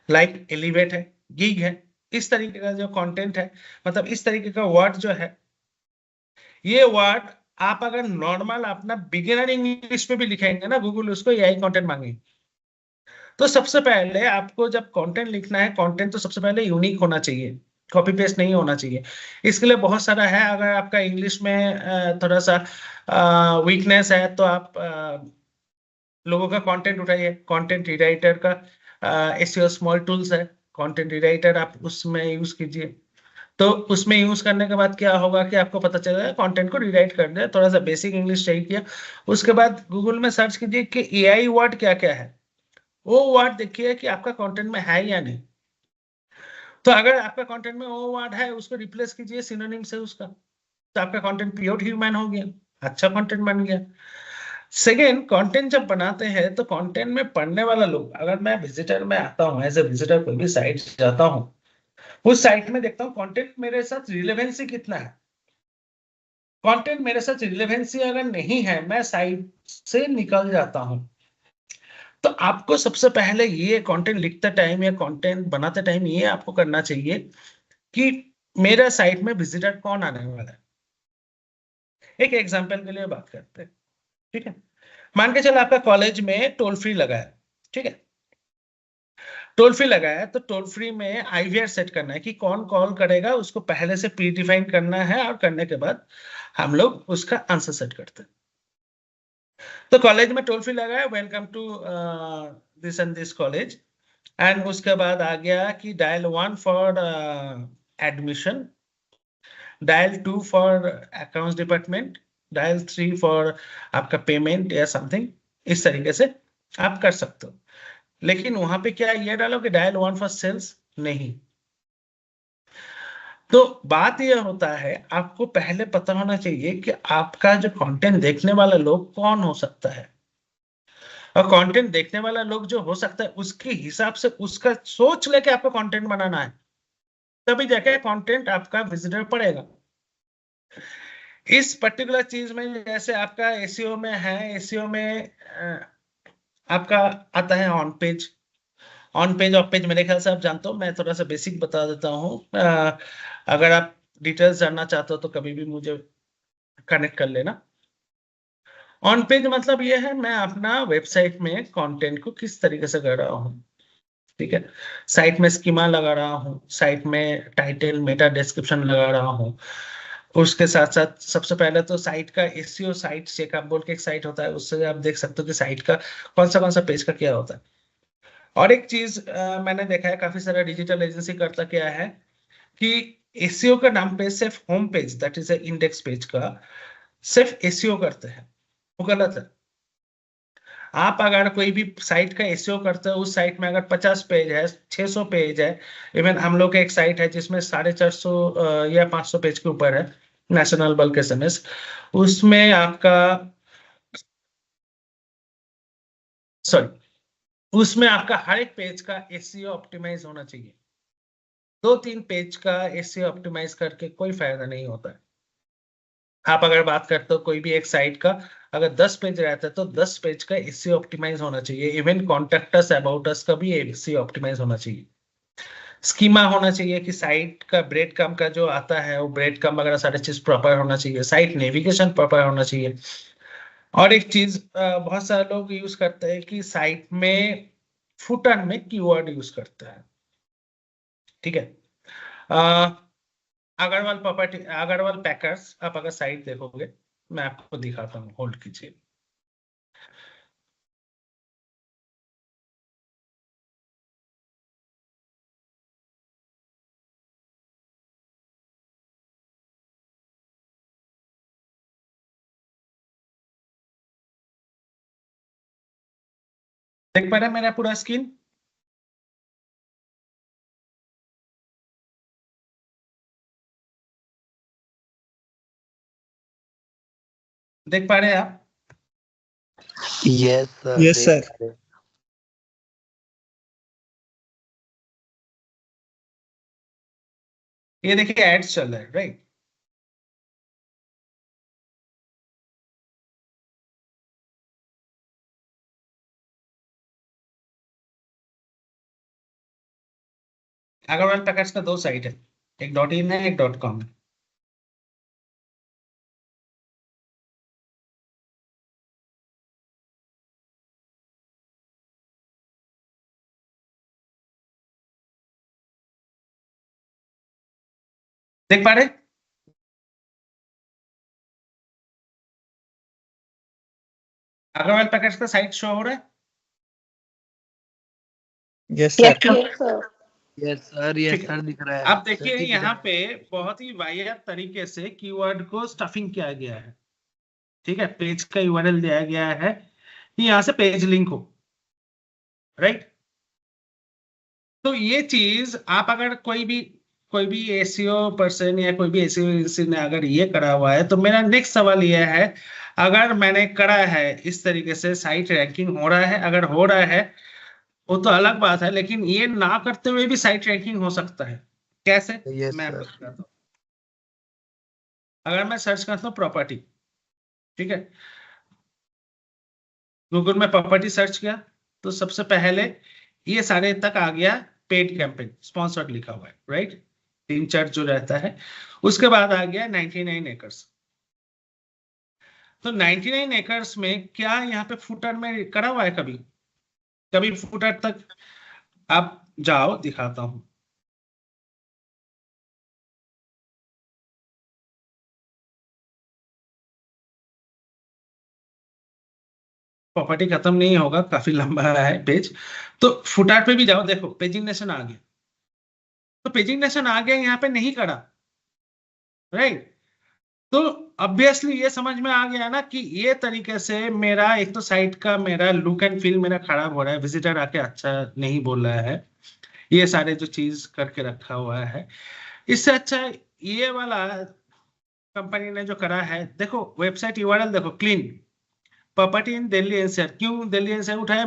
लाइक एलिवेट है, गिग है, इस तरीके का जो कंटेंट है, मतलब इस तरीके का वर्ड जो है, ये वर्ड आप अगर नॉर्मल अपना बिगिनर इंग्लिश में भी लिखेंगे ना, गूगल उसको एआई कंटेंट मांगेगी। तो सबसे पहले आपको जब कंटेंट लिखना है, कंटेंट तो सबसे पहले यूनिक होना चाहिए, कॉपी पेस्ट नहीं होना चाहिए। इसके लिए बहुत सारा है, अगर आपका इंग्लिश में थोड़ा सा वीकनेस है तो आप लोगों का कंटेंट उठाइए। कंटेंट रीराइटर का एसईओ स्मॉल टूल्स है, कंटेंट रीराइटर आप उसमें यूज कीजिए। तो उसमें यूज करने के बाद क्या होगा कि आपको पता चलेगा कंटेंट को रीराइट कर दे, थोड़ा सा बेसिक इंग्लिश चाहिए किया। उसके बाद गूगल में सर्च कीजिए कि एआई वर्ड क्या क्या है, वो वर्ड देखिए कि आपका कंटेंट में है या नहीं। तो अगर आपका कंटेंट में वो वर्ड है, उसको रिप्लेस कीजिए सिनोनिम से उसका, तो आपका कंटेंट प्योर ह्यूमन हो गया, अच्छा कंटेंट बन गया। सेकेंड, कंटेंट जब बनाते हैं तो कंटेंट में पढ़ने वाला लोग, अगर मैं विजिटर में आता हूँ, एज ए विजिटर कोई भी साइट जाता हूँ, उस साइट में देखता हूँ कंटेंट मेरे साथ रिलेवेंसी कितना है। कंटेंट मेरे साथ रिलेवेंसी अगर नहीं है, मैं साइट से निकल जाता हूं। तो आपको सबसे पहले ये कंटेंट लिखते टाइम या कंटेंट बनाते टाइम ये आपको करना चाहिए कि मेरा साइट में विजिटर कौन आने वाला है। एक एग्जांपल के लिए बात करते हैं, ठीक है। मान के चलो आपका कॉलेज में टोल फ्री लगा है, ठीक है। टोल फ्री लगा है तो टोल फ्री में आईवीआर सेट करना है कि कौन कॉल करेगा, उसको पहले से प्री डिफाइन करना है, और करने के बाद हम लोग उसका आंसर सेट करते हैं। तो कॉलेज में टोल फ्री लगा है, welcome to this and this college, and उसके बाद आ गया कि dial 1 for admission, dial 2 for accounts department, dial 3 for आपका पेमेंट या समथिंग। इस तरीके से आप कर सकते हो। लेकिन वहां पे क्या ये डालो कि डायल 1 फॉर सेल्स, नहीं। तो बात यह होता है, आपको पहले पता होना चाहिए कि आपका जो कंटेंट देखने वाला लोग कौन हो सकता है, और कंटेंट देखने वाला लोग जो हो सकता है उसके हिसाब से उसका सोच लेके आपको कंटेंट बनाना है, तभी जाके कंटेंट आपका विजिटर पड़ेगा। इस पर्टिकुलर चीज में जैसे आपका एसईओ में है, एसईओ में आपका आता है on page. On page of page मेरे ख्याल से आप जानते हो, मैं थोड़ा सा बेसिक बता देता हूँ। अगर आप डिटेल्स जानना चाहते हो तो कभी भी मुझे कनेक्ट कर लेना। ऑन पेज मतलब ये है, मैं अपना वेबसाइट में कंटेंट को किस तरीके से कर रहा हूँ, ठीक है। साइट में स्कीमा लगा रहा हूँ, साइट में टाइटल मेटा डिस्क्रिप्शन लगा रहा हूँ। उसके साथ साथ सबसे पहले तो साइट का एसईओ, साइट चेकअप बोल के एक साइट होता है, उससे आप देख सकते हो कि साइट का कौन सा पेज का क्या होता है। और एक चीज मैंने देखा है काफी सारा डिजिटल एजेंसी करता क्या है कि एसईओ का नाम पे सिर्फ home page, that is index page का सिर्फ एसईओ करते हैं, वो गलत है। आप अगर कोई भी साइट का एसईओ करते हो, उस साइट में अगर 50 पेज है, 600 पेज है, इवन हम लोग का एक साइट है जिसमें 450 या 500 पेज के ऊपर है, नेशनल बल्क एसएमएस, उसमें आपका सॉरी उसमें आपका हर एक पेज का एसईओ ऑप्टिमाइज होना चाहिए। 2-3 पेज का एसईओ ऑप्टिमाइज करके कोई फायदा नहीं होता है। आप अगर बात करते हो कोई भी एक साइट का अगर 10 पेज रहता है तो 10 पेज का एसईओ ऑप्टिमाइज होना चाहिए। Even contact us, about us का भी एसईओ ऑप्टिमाइज होना चाहिए। स्कीमा होना चाहिए कि साइट का ब्रेड कम का जो आता है वो ब्रेड कम वगैरह सारी चीज प्रॉपर होना चाहिए, साइट नेविगेशन प्रॉपर होना चाहिए। और एक चीज बहुत सारे लोग यूज करते हैं कि साइट में फुटर में कीवर्ड यूज करते हैं, ठीक है। अग्रवाल प्रॉपर्टी, अग्रवाल पैकर्स, आप अगर साइट देखोगे, मैं आपको दिखाता हूँ, होल्ड कीजिए। देख पा रहे हैं मेरा पूरा स्क्रीन? देख पा रहे हैं आप? Yes sir, yes sir. ये देखिए एड्स चल रहा है, राइट। अग्रवाल पैकर्स का 2 साइट है, एक .in है, एक .com है। देख पा रहे? अग्रवाल पैकर्स का साइट शो हो रहा है? Yes sir. यस सर, ठीक है। दिख रहा है। आप देखिए यहाँ पे बहुत ही वाहियात तरीके से कीवर्ड को स्टफिंग किया गया है, ठीक है। पेज का यूआरएल दिया गया है कि यहाँ से पेज लिंक हो, राइट। तो ये चीज आप अगर कोई भी एसईओ पर्सन या कोई भी एसईओ एजेंसी ने अगर ये करा हुआ है, तो मेरा नेक्स्ट सवाल ये है, अगर मैंने करा है इस तरीके से साइट रैंकिंग हो रहा है, अगर हो रहा है वो तो अलग बात है, लेकिन ये ना करते हुए भी साइट रैंकिंग हो सकता है। कैसे? Yes, मैं आपको sir. बताता हूँ। अगर मैं सर्च करता हूँ प्रॉपर्टी, ठीक है, गूगल में प्रॉपर्टी सर्च किया तो सबसे पहले ये सारे तक आ गया पेड कैंपेन, स्पॉन्सर्ड लिखा हुआ है, राइट, 3-4 जो रहता है। उसके बाद आ गया 99 एकर्स। तो 99 एकर्स में क्या यहाँ पे फुटर में करा हुआ है? कभी कभी फुटर तक आप जाओ, दिखाता हूं। प्रॉपर्टी खत्म नहीं होगा, काफी लंबा है पेज। तो फुटर पे भी जाओ, देखो पेजिंग नेशन आ गया। तो पेजिंग नेशन आ गया, यहाँ पे नहीं करा, राइट। तो ऑब्वियसली ये समझ में आ गया ना कि ये तरीके से मेरा एक तो साइट का मेरा लुक एंड फील मेरा खराब हो रहा है, विजिटर आके अच्छा नहीं बोल रहा है, ये सारे जो चीज करके रखा हुआ है। इससे अच्छा ये वाला कंपनी ने जो करा है, देखो वेबसाइट यूआरएल देखो, clean property in Delhi NCR. क्यों दिल्ली एनसीआर उठाया?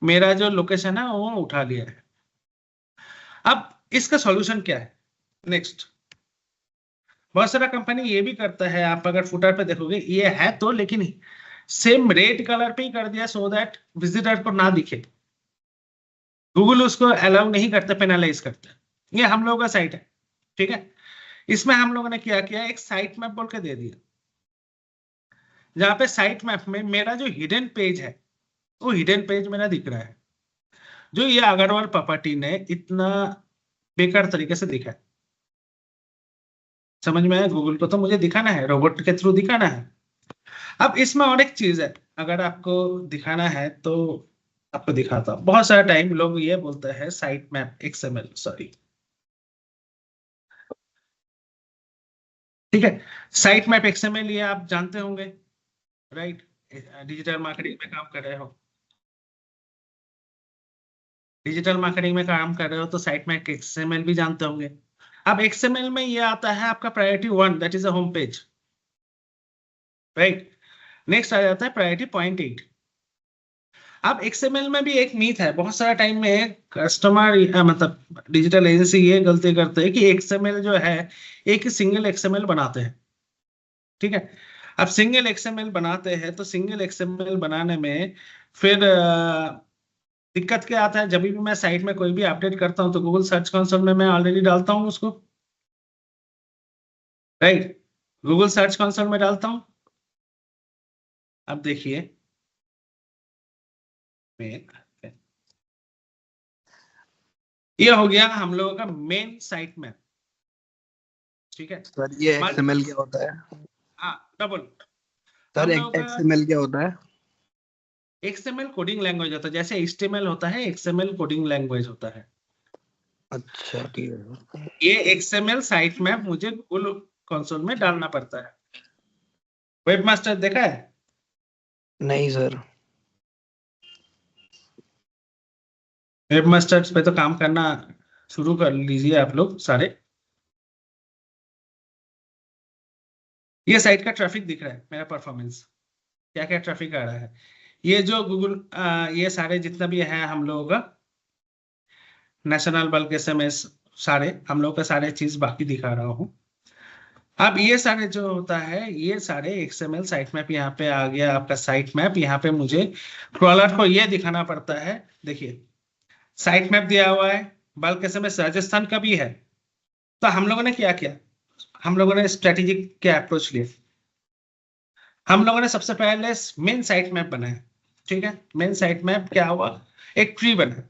मेरा जो लोकेशन है वो उठा लिया है। अब इसका सॉल्यूशन क्या है? नेक्स्ट, बहुत सारा कंपनी ये भी करता है, आप अगर फुटर पे देखोगे ये है तो, लेकिन सेम रेड कलर पे ही कर दिया सो दैट विजिटर को ना दिखे। गूगल उसको अलाउ नहीं करते, पेनालाइज करते। ये हम लोगों का साइट है, ठीक है। इसमें हम लोगों ने क्या किया, एक साइट मैप बोल के दे दिया, जहां पे साइट मैप में मेरा जो हिडन पेज है वो हिडन पेज मेरा दिख रहा है, जो ये अग्रवाल प्रॉपर्टी ने इतना बेकार तरीके से दिखा है। समझ में आया? गूगल को तो मुझे दिखाना है, रोबोट के थ्रू दिखाना है। अब इसमें और एक चीज है, अगर आपको दिखाना है तो आपको दिखाता हूं। बहुत सारा टाइम लोग ये बोलते हैं साइट मैप एक्सएमएल, सॉरी, ठीक है, साइट मैप एक्सएमएल ये आप जानते होंगे, राइट। डिजिटल मार्केटिंग में काम कर रहे हो, डिजिटल मार्केटिंग में काम कर रहे हो तो साइट मैप एक्सएमएल भी जानते होंगे। अब एक्सएमएल में ये आता है आपका priority 1, that is a home page, right. Next आ जाता है प्रायोरिटी 0.8। अब एक्सएमएल में भी एक मीथ है, बहुत सारा टाइम में कस्टमर मतलब डिजिटल एजेंसी ये गलती करते हैं कि एक्सएमएल जो है एक सिंगल एक्सएमएल बनाते हैं, ठीक है। अब सिंगल एक्सएमएल बनाते हैं तो सिंगल एक्सएमएल बनाने में फिर दिक्कत क्या आता है, जब भी मैं साइट में कोई भी अपडेट करता हूं तो गूगल सर्च कंसोल में मैं ऑलरेडी डालता हूं उसको, राइट, गूगल सर्च कंसोल में डालता हूं। अब देखिए ये हो गया हम लोगों का मेन साइट मैप, ठीक है। सर ये XML क्या होता है? हाँ डबल सर XML क्या होता है? XML कोडिंग लैंग्वेज होता है, जैसे HTML होता है, XML कोडिंग लैंग्वेज होता है। अच्छा ठीक है। ये XML साइट मैप मुझे गूगल कंसोल में डालना पड़ता है। वेबमास्टर देखा है? नहीं सर। वेबमास्टर पे तो काम करना शुरू कर लीजिए आप लोग सारे। ये साइट का ट्रैफिक दिख रहा है, मेरा परफॉर्मेंस क्या क्या ट्रैफिक आ रहा है। ये जो गूगल ये सारे जितना भी है हम लोगों का नेशनल बल्क SMS सारे हम लोग का सारे चीज बाकी दिखा रहा हूँ। अब ये सारे जो होता है ये सारे XML साइट मैप यहाँ पे आ गया आपका साइट मैप। यहाँ पे मुझे क्रॉलर को ये दिखाना पड़ता है, देखिए साइट मैप दिया हुआ है, बल्क SMS राजस्थान का भी है। तो हम लोगों ने क्या किया, हम लोगों ने स्ट्रेटेजिक क्या अप्रोच लिया, हम लोगों ने सबसे पहले मेन साइट मैप बनाया, ठीक है। मेन साइट मैप क्या हुआ, एक ट्री बना।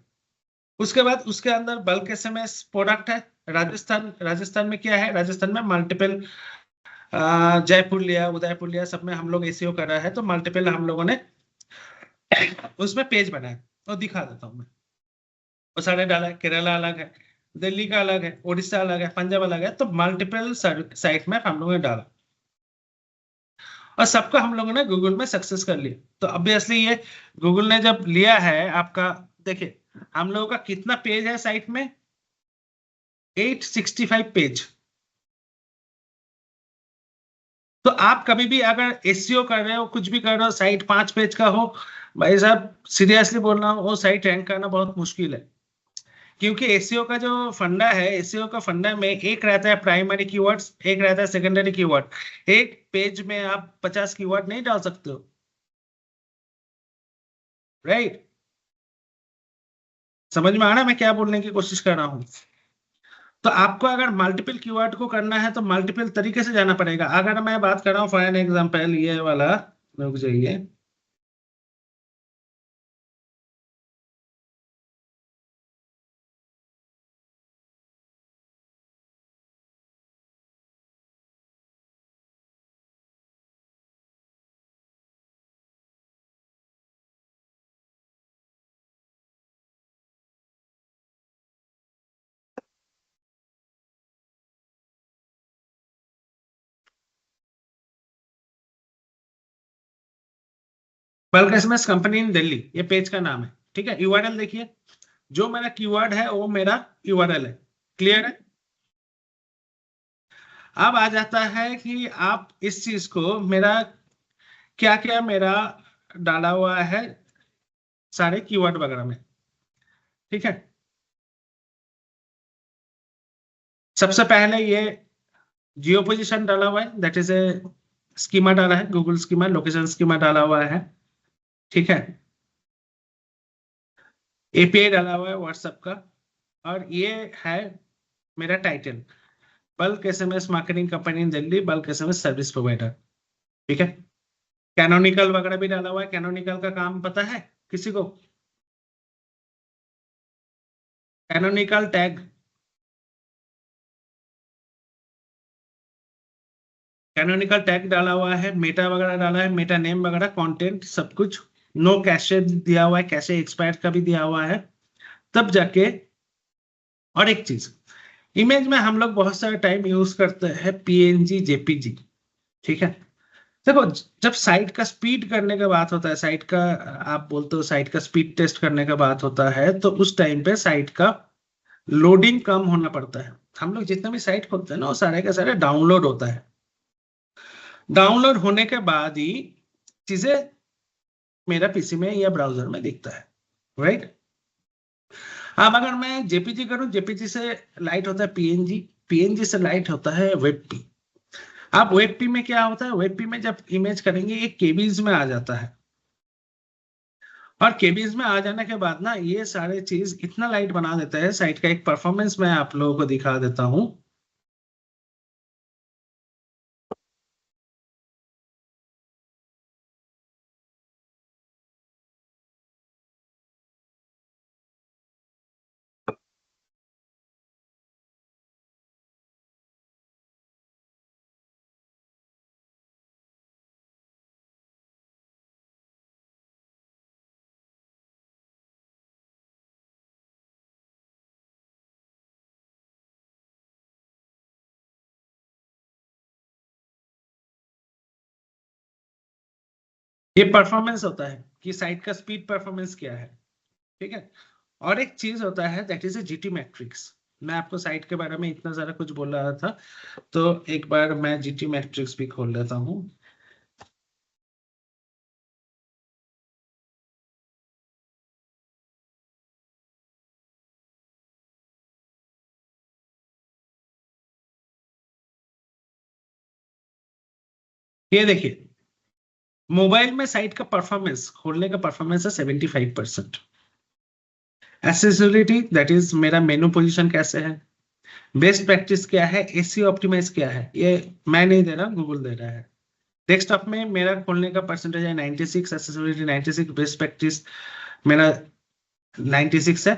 उसके बाद उसके अंदर बल्क SMS प्रोडक्ट है, राजस्थान में क्या है, राजस्थान में मल्टीपल जयपुर लिया, उदयपुर लिया, सब में हम लोग SEO कर रहा है, तो मल्टीपल हम लोगों ने उसमें पेज बनाया और दिखा देता हूँ मैं। वो सारे डाला है, केरला अलग है, दिल्ली का अलग है, उड़ीसा अलग है, पंजाब अलग है, तो मल्टीपल साइट मैप हम लोगों ने डाला और सबको हम लोगों ने गूगल में सक्सेस कर लिया। तो ऑब्वियसली ये गूगल ने जब लिया है आपका, देखिए हम लोगों का कितना पेज है साइट में, 865 पेज। तो आप कभी भी अगर SEO कर रहे हो, कुछ भी कर रहे हो, साइट 5 पेज का हो, भाई साहब सीरियसली बोल रहा हूँ, वो साइट रैंक करना बहुत मुश्किल है। क्योंकि एसईओ का जो फंडा है, एसईओ का फंडा में एक रहता है प्राइमरी कीवर्ड्स, एक रहता है सेकेंडरी कीवर्ड। एक पेज में आप 50 कीवर्ड नहीं डाल सकते हो, राइट? समझ में आ रहा है मैं क्या बोलने की कोशिश कर रहा हूं? तो आपको अगर मल्टीपल कीवर्ड को करना है तो मल्टीपल तरीके से जाना पड़ेगा। अगर मैं बात कर रहा हूँ फॉर एन एग्जांपल ये वाला, रुक जाइए, बल्क एसएमएस कंपनी इन दिल्ली, ये पेज का नाम है, ठीक है। यूआरएल देखिए, जो मेरा कीवर्ड है वो मेरा यूआरएल है, क्लियर है? अब आ जाता है कि आप इस चीज को, मेरा क्या क्या मेरा डाला हुआ है सारे कीवर्ड वगैरह में, ठीक है। सबसे पहले ये जियो पोजीशन डाला हुआ है, दैट इज ए स्कीमा डाला है, गूगल स्कीमा, लोकेशन स्कीमा डाला हुआ है, ठीक है। एपीआई डाला हुआ है व्हाट्सएप का, और ये है मेरा title, bulk SMS marketing company इन Delhi, bulk SMS service provider, ठीक है। कैनोनिकल वगैरह भी डाला हुआ है। कैनोनिकल का काम पता है किसी को? कैनोनिकल टैग, कैनोनिकल टैग डाला हुआ है, मेटा वगैरह डाला है, मेटा नेम वगैरह, कंटेंट सब कुछ, नो कैशे दिया हुआ है, कैशे एक्सपायर्ड का भी दिया हुआ है, तब जाके। और एक चीज, इमेज में हम लोग बहुत सारा टाइम यूज करते हैं पीएनजी, जेपीजी, ठीक है। देखो, जब साइट का स्पीड करने का बात होता है, साइट का, आप बोलते हो साइट का स्पीड टेस्ट करने का बात होता है, तो उस टाइम पे साइट का लोडिंग कम होना पड़ता है। हम लोग जितने भी साइट खोलते हैं ना, वो सारे के सारे डाउनलोड होता है। डाउनलोड होने के बाद ही चीजें मेरा पीसी में या ब्राउजर में दिखता है, राइट? अब अगर मैं जेपीजी करूं, जेपीजी से लाइट होता है पीएनजी, पीएनजी से लाइट होता है वेबपी। अब वेबपी में क्या होता है, वेबपी में जब इमेज करेंगे एक केबीज में आ जाता है, और केबीज में आ जाने के बाद ना ये सारे चीज इतना लाइट बना देता है। साइट का एक परफॉर्मेंस मैं आप लोगों को दिखा देता हूं। ये परफॉर्मेंस होता है कि साइट का स्पीड परफॉर्मेंस क्या है, ठीक है। और एक चीज होता है that is a GT matrix. मैं आपको साइट के बारे में इतना सारा कुछ बोल रहा था, तो एक बार मैं जीटी मैट्रिक्स भी खोल लेता हूँ। ये देखिए, मोबाइल में साइट का परफॉर्मेंस, खोलने का परफॉर्मेंस है 75%। एक्सेसिबिलिटी, दैट इज मेरा मेनू पोजीशन कैसे है, बेस्ट प्रैक्टिस क्या है, एसईओ ऑप्टिमाइज क्या है, ये मैं नहीं दे रहा, गूगल दे रहा है। डेस्कटॉप में मेरा खोलने का परसेंटेज है 96, एक्सेसिबिलिटी 96, बेस्ट प्रैक्टिस मेरा 96 है,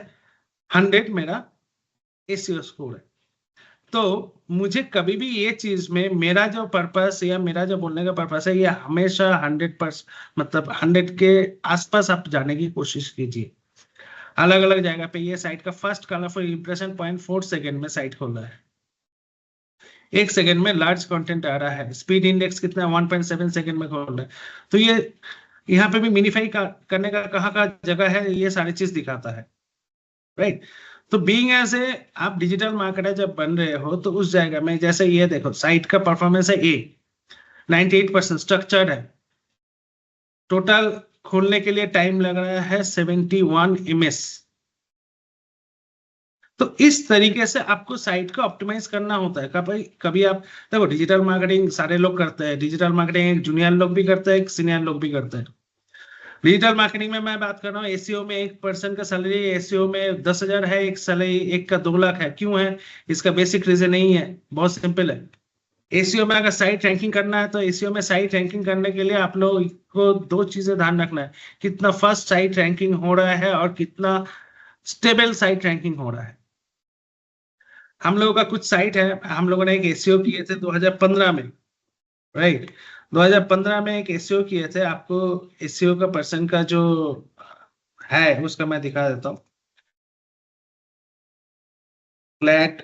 100 मेरा एसईओ स्कोर है। तो मुझे कभी भी ये चीज में मेरा जो पर्पस या मेरा जो बोलने का पर्पस है, ये हमेशा 100%, मतलब 100 के आसपास आप जाने की कोशिश कीजिए। अलग अलग जगह पे ये साइट का फर्स्ट कलरफुल इंप्रेशन 0.4 सेकेंड में साइट खोल रहा है, 1 सेकेंड में लार्ज कंटेंट आ रहा है, स्पीड इंडेक्स कितना 1.7 सेकेंड में खोल रहा है। तो ये यहाँ पे भी मिनिफाई करने का कहाँ का जगह है, ये सारी चीज दिखाता है, राइट? तो बीइंग एज ए आप डिजिटल मार्केटर जब बन रहे हो, तो उस जगह में जैसे ये देखो, साइट का परफॉर्मेंस है ए, 98% स्ट्रक्चर्ड है, टोटल खोलने के लिए टाइम लग रहा है 71 ms, तो इस तरीके से आपको साइट को ऑप्टिमाइज करना होता है। कभी कभी आप देखो, डिजिटल मार्केटिंग सारे लोग करते हैं, डिजिटल मार्केटिंग एक जूनियर लोग भी करते हैं, एक सीनियर लोग भी करते हैं। डिजिटल मार्केटिंग में मैं बात कर रहा हूँ, एसईओ में एक पर्सन का सैलरी एसईओ में 10,000 है, एक सैलरी एक का 2 लाख है। क्यों है? इसका बेसिक रीजन नहीं है, बहुत सिंपल है। एसईओ में अगर साइट रैंकिंग करना है तो एसईओ में साइट रैंकिंग करने के लिए आप लोग को 2 चीजें ध्यान रखना है, कितना फर्स्ट साइट रैंकिंग हो रहा है और कितना स्टेबल साइट रैंकिंग हो रहा है। हम लोगों का कुछ साइट है, हम लोगों ने एक एसईओ किए थे 2015 में, राइट। 2015 में एक एसईओ किए थे। आपको एसईओ का पर्सन का जो है उसका मैं दिखा देता हूँ। फ्लैट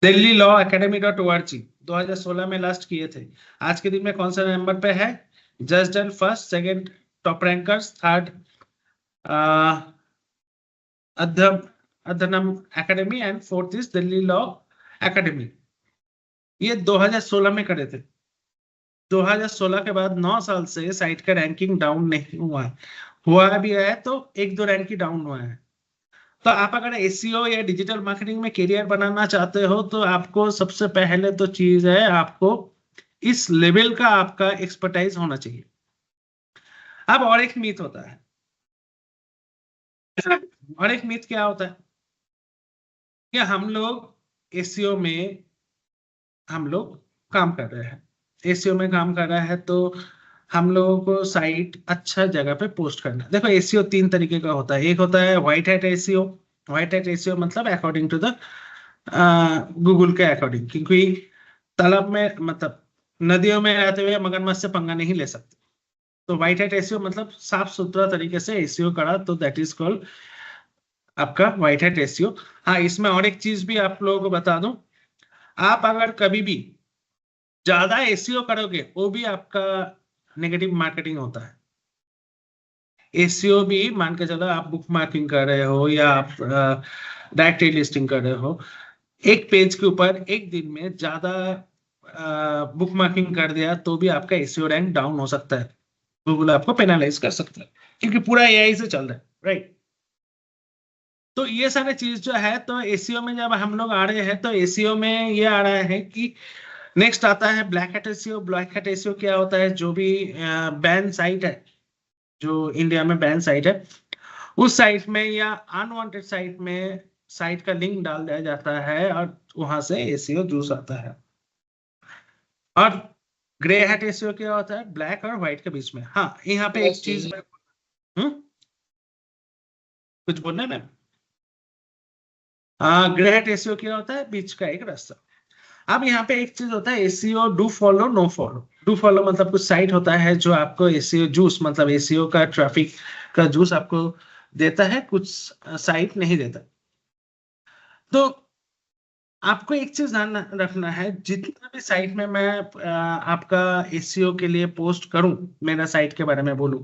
दिल्ली लॉ academy.org 2016 में लास्ट किए थे। आज के दिन में कौन सा नंबर पे है? Just done first, second top rankers, third Adhyayanam academy and fourth is Delhi law academy. ये 2016 में करे थे। 2016 के बाद 9 साल से साइट का रैंकिंग डाउन नहीं हुआ है। हुआ भी है तो 1-2 रैंक ही डाउन हुआ है। तो आप अगर एसईओ या डिजिटल मार्केटिंग में करियर बनाना चाहते हो तो आपको सबसे पहले तो चीज है, आपको इस लेवल का आपका एक्सपर्टाइज होना चाहिए। अब और एक मीथ होता है, और एक मीथ क्या होता है कि हम लोग एसईओ में हम लोग काम कर रहे हैं, एसईओ में काम कर रहा है तो हम लोगों को साइट अच्छा जगह पे पोस्ट करना है। देखो, एसईओ 3 तरीके का होता है। एक होता है white hat SEO. White hat SEO मतलब अकॉर्डिंग टू द गूगल के अकॉर्डिंग, क्योंकि तालाब में मतलब नदियों में रहते हुए मगरमच्छ से पंगा नहीं ले सकते। तो व्हाइट हैट एसईओ मतलब साफ सुथरा तरीके से एसईओ करा, तो दैट इज कॉल्ड आपका व्हाइट हैट एसईओ। हाँ, इसमें और एक चीज भी आप लोगों को बता दूं, आप अगर कभी भी ज्यादा एसईओ करोगे वो भी आपका नेगेटिव मार्केटिंग होता है। एसईओ भी मान के चलो आप बुक मार्किंग कर रहे हो या आप डायरेक्ट लिस्टिंग कर रहे हो, एक पेज के ऊपर एक दिन में ज्यादा बुक मार्किंग कर दिया तो भी आपका एसईओ रैंक डाउन हो सकता है। गूगल आपको पेनालाइज कर सकता है क्योंकि पूरा एआई से चल रहा है, राइट। तो ये सारे चीज जो है, तो एसईओ में जब हम लोग आ रहे हैं तो एसईओ में ये आ रहा है कि नेक्स्ट आता है black hat SEO. Black hat SEO क्या होता है? जो भी बैन साइट है, जो इंडिया में बैन साइट है, उस साइट में या अनवांटेड साइट में साइट का लिंक डाल दिया जाता है और वहां से एसईओ जूस आता है। और ग्रे हैट एसईओ क्या होता है? ब्लैक और व्हाइट के बीच में। हाँ, यहाँ पे एक चीज कुछ बोलना है मैम? हाँ, ग्रे हैट एसईओ क्या होता है? बीच का एक रास्ता। अब यहाँ पे एक चीज होता है SEO do follow no follow. Do follow मतलब कुछ साइट होता है जो आपको एसईओ जूस मतलब एसईओ का ट्रैफिक का जूस आपको देता है, कुछ साइट नहीं देता। तो आपको एक चीज ध्यान रखना है, जितना भी साइट में मैं आपका एसईओ के लिए पोस्ट करूं, मेरा साइट के बारे में बोलूं,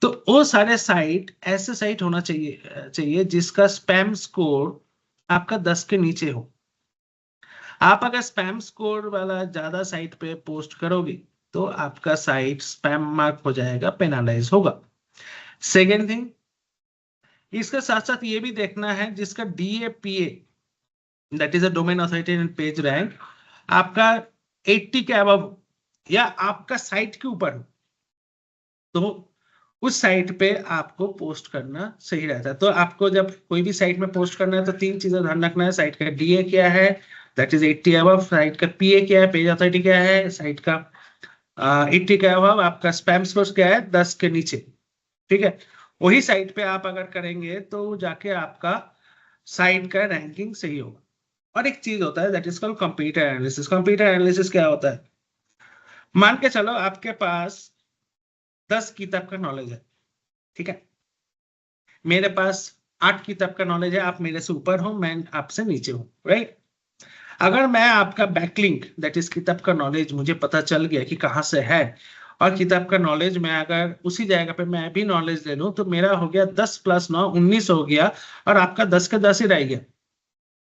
तो वो सारे साइट ऐसे साइट होना चाहिए जिसका स्पैम स्कोर आपका 10 के नीचे हो। आप अगर स्पैम स्कोर वाला ज्यादा साइट पे पोस्ट करोगे तो आपका साइट स्पैम मार्क हो जाएगा, पेनालाइज होगा। सेकेंड थिंग, इसके साथ साथ ये भी देखना है जिसका DAPA that is a domain authority and page rank आपका 80 के अबव या आपका साइट के ऊपर हो, तो उस साइट पे आपको पोस्ट करना सही रहता है। तो आपको जब कोई भी साइट में पोस्ट करना है तो 3 चीजें ध्यान रखना है। साइट का DA क्या है, दैट इज 80 अबव। साइट का PA क्या है, पेज अथॉरिटी क्या है। साइट का 80 के अबव। आपका स्पैम स्कोर क्या है, 10 के नीचे। ठीक है, वही साइट पे आप अगर करेंगे तो जाके आपका साइट का रैंकिंग सही होगा। और एक चीज होता है that is called computer analysis. Computer analysis क्या होता है? मान के चलो आपके पास 10 किताब का नॉलेज है, ठीक है, मेरे पास 8 किताब का नॉलेज है, आप मेरे से ऊपर हो, मैं आपसे नीचे हूं, राइट। अगर मैं आपका बैकलिंक दैट इज किताब का नॉलेज मुझे पता चल गया कि कहां से है और किताब का नॉलेज मैं अगर उसी जगह पे मैं भी नॉलेज ले लूं तो मेरा हो गया 10 + 9 19 हो गया, और आपका 10 के 10 ही रह गया,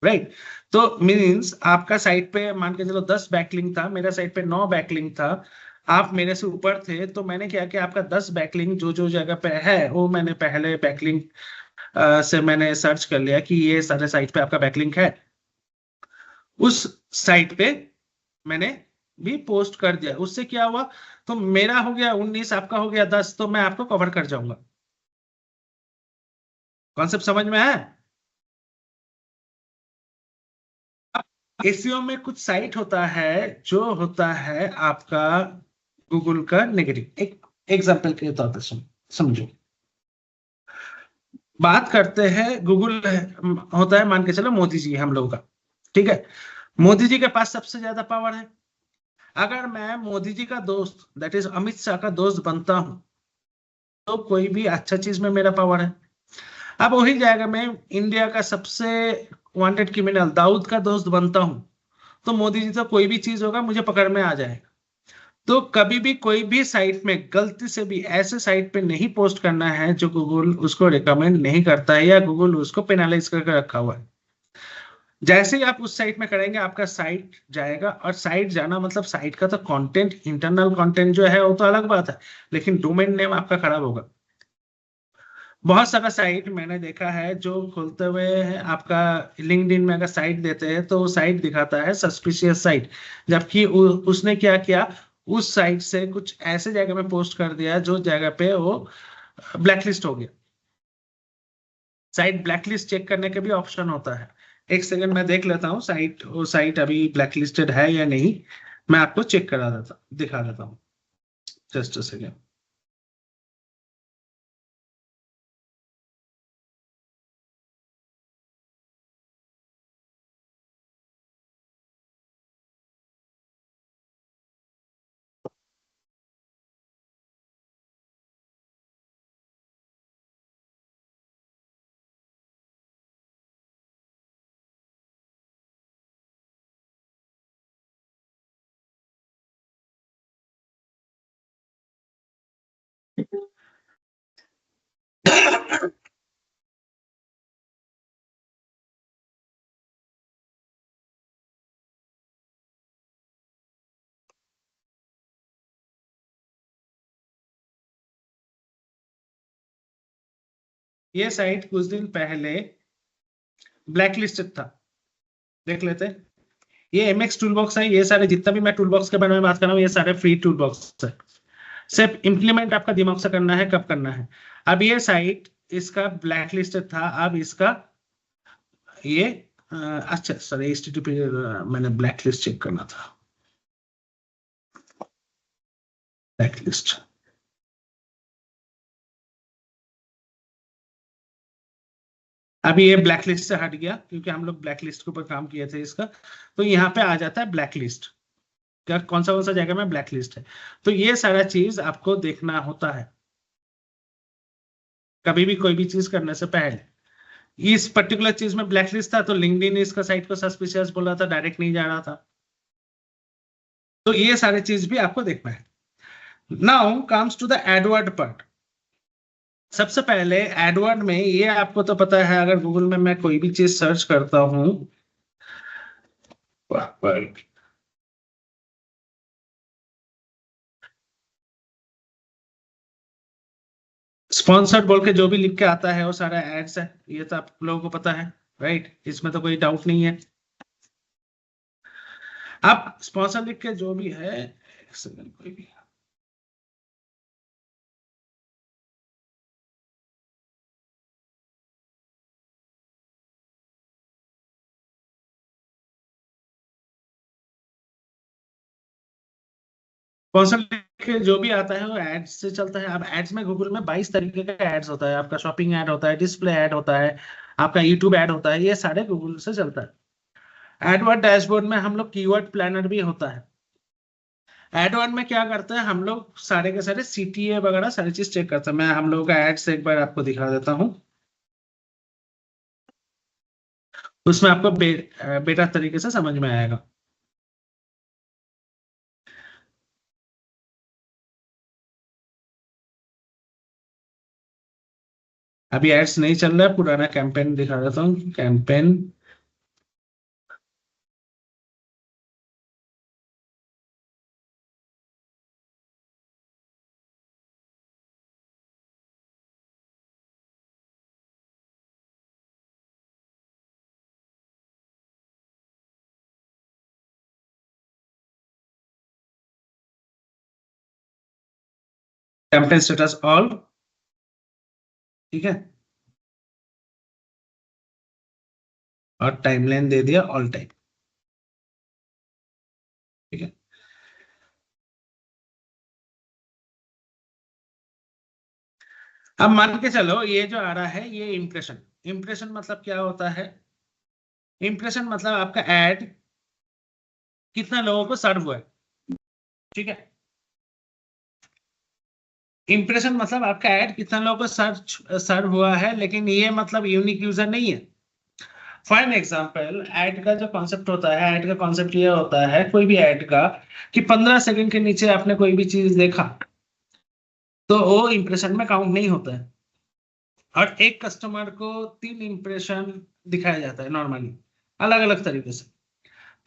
राइट। तो मीन्स आपका साइट पे मान के चलो 10 बैकलिंक था, मेरा साइट पे 9 बैकलिंक था, आप मेरे से ऊपर थे, तो मैंने क्या किया, आपका 10 बैकलिंक जो जो जगह पे है वो मैंने पहले बैकलिंक से मैंने सर्च कर लिया कि ये सारे साइट पे आपका बैकलिंक है, उस साइट पे मैंने भी पोस्ट कर दिया। उससे क्या हुआ, तो मेरा हो गया 19, आपका हो गया 10, तो मैं आपको कवर कर जाऊंगा। कॉन्सेप्ट समझ में है? एसईओ में कुछ साइट होता है जो होता है आपका गूगल का नेगेटिव। एक एग्जांपल के तौर पर समझो, बात करते हैं गूगल होता है, मान के चलो मोदी जी हम लोग का, ठीक है। मोदी जी के पास सबसे ज्यादा पावर है। अगर मैं मोदी जी का दोस्त, दैट इज अमित शाह का दोस्त बनता हूं, तो कोई भी अच्छा चीज में मेरा पावर है। अब वही जाएगा, मैं इंडिया का सबसे वांटेड क्रिमिनल दाऊद का दोस्त बनता हूं, तो मोदी जी तो कोई भी चीज होगा मुझे पकड़ में आ जाएगा। तो कभी भी कोई भी साइट में गलती से भी ऐसे साइट पे नहीं पोस्ट करना है जो गूगल उसको रिकमेंड नहीं करता है या गूगल उसको पेनालाइज करके रखा हुआ है। जैसे ही आप उस साइट में करेंगे आपका साइट जाएगा, और साइट जाना मतलब साइट का तो कंटेंट, इंटरनल कंटेंट जो है वो तो अलग बात है, लेकिन डोमेन नेम आपका खराब होगा। बहुत सारा साइट मैंने देखा है जो खोलते हुए है, आपका लिंक्डइन में अगर साइट देते हैं तो वो साइट दिखाता है सस्पिशियस साइट, जबकि उसने क्या किया, उस साइट से कुछ ऐसे जगह में पोस्ट कर दिया जो जगह पे वो ब्लैकलिस्ट हो गया। साइट ब्लैकलिस्ट चेक करने के भी ऑप्शन होता है। एक सेकंड मैं देख लेता हूँ साइट, वो साइट अभी ब्लैकलिस्टेड है या नहीं, मैं आपको चेक करा देता, दिखा देता हूँ। Just a second. ये साइट कुछ दिन पहले ब्लैकलिस्टेड था, देख लेते हैं। ये एमएक्स टूल बॉक्स है, ये सारे जितना भी मैं टूल बॉक्स के बारे में बात कर रहा हूँ ये सारे फ्री टूल बॉक्स है। सिर्फ इम्प्लीमेंट आपका दिमाग से करना है, कब करना है। अब ये साइट इसका ब्लैक लिस्टेड था, अब इसका ये अच्छा सर HTTP मैंने ब्लैक लिस्ट चेक करना था, ब्लैक लिस्ट। अभी ये ब्लैक लिस्ट से हट गया क्योंकि हम लोग ब्लैक लिस्ट के ऊपर काम किए थे इसका, तो यहाँ पे आ जाता है ब्लैक लिस्ट। क्या कौन सा जगह में ब्लैक लिस्ट है, तो ये सारा चीज आपको देखना होता है कभी भी कोई भी चीज करने से पहले। इस पर्टिकुलर चीज में ब्लैक लिस्ट था तो लिंक्डइन इसका साइट को सस्पिशियस बोल रहा था, डायरेक्ट नहीं जा रहा था। तो ये सारे चीज भी आपको देखना है। Now comes to the AdWord part. सबसे पहले एडवर्ड में ये आपको तो पता है, अगर गूगल में मैं कोई भी चीज सर्च करता हूं, स्पॉन्सर्ड बोल के जो भी लिख के आता है वो सारा एड्स है, ये तो आप लोगों को पता है, राइट। इसमें तो कोई डाउट नहीं है। आप स्पॉन्सर लिख के जो भी है, एक सेकंड कोई भी स्पॉन्सर के जो भी आता है वो एड्स से चलता है। अब एड्स में गूगल में 22 तरीके का एड्स होता है, आपका शॉपिंग ऐड होता है, डिस्प्ले ऐड होता है, आपका यूट्यूब ऐड होता है, ये सारे गूगल से चलता है। एडवर्ड डैशबोर्ड में हम लोग कीवर्ड प्लानर भी होता है। एडवर्ड में क्या करते हैं हम लोग, सारे के सारे CTA वगैरह सारी चीज चेक करते हैं। मैं हम लोगों का एड्स एक बार आपको दिखा देता हूँ, उसमें आपको बेटा तरीके से समझ में आएगा। अभी एड्स नहीं चल रहा है, पुराना कैंपेन दिखा देता हूँ। कैंपेन कैंपेन स्टेटस ऑल, ठीक है, और टाइमलाइन दे दिया ऑल टाइम, ठीक है। अब मान के चलो ये जो आ रहा है ये इंप्रेशन, इंप्रेशन मतलब क्या होता है? इंप्रेशन मतलब आपका एड कितना लोगों को सर्व हुआ है, ठीक है। इंप्रेशन मतलब आपका ऐड कितना लोगों को सर्व हुआ है, लेकिन ये मतलब यूनिक यूजर नहीं है। फॉर एन एग्जाम्पल, ऐड का जो कॉन्सेप्ट होता है, ऐड का कॉन्सेप्ट ये होता है कोई भी ऐड का कि 15 सेकंड के नीचे आपने कोई भी चीज देखा तो वो इंप्रेशन में काउंट नहीं होता है। और एक कस्टमर को 3 इंप्रेशन दिखाया जाता है नॉर्मली, अलग अलग तरीके से।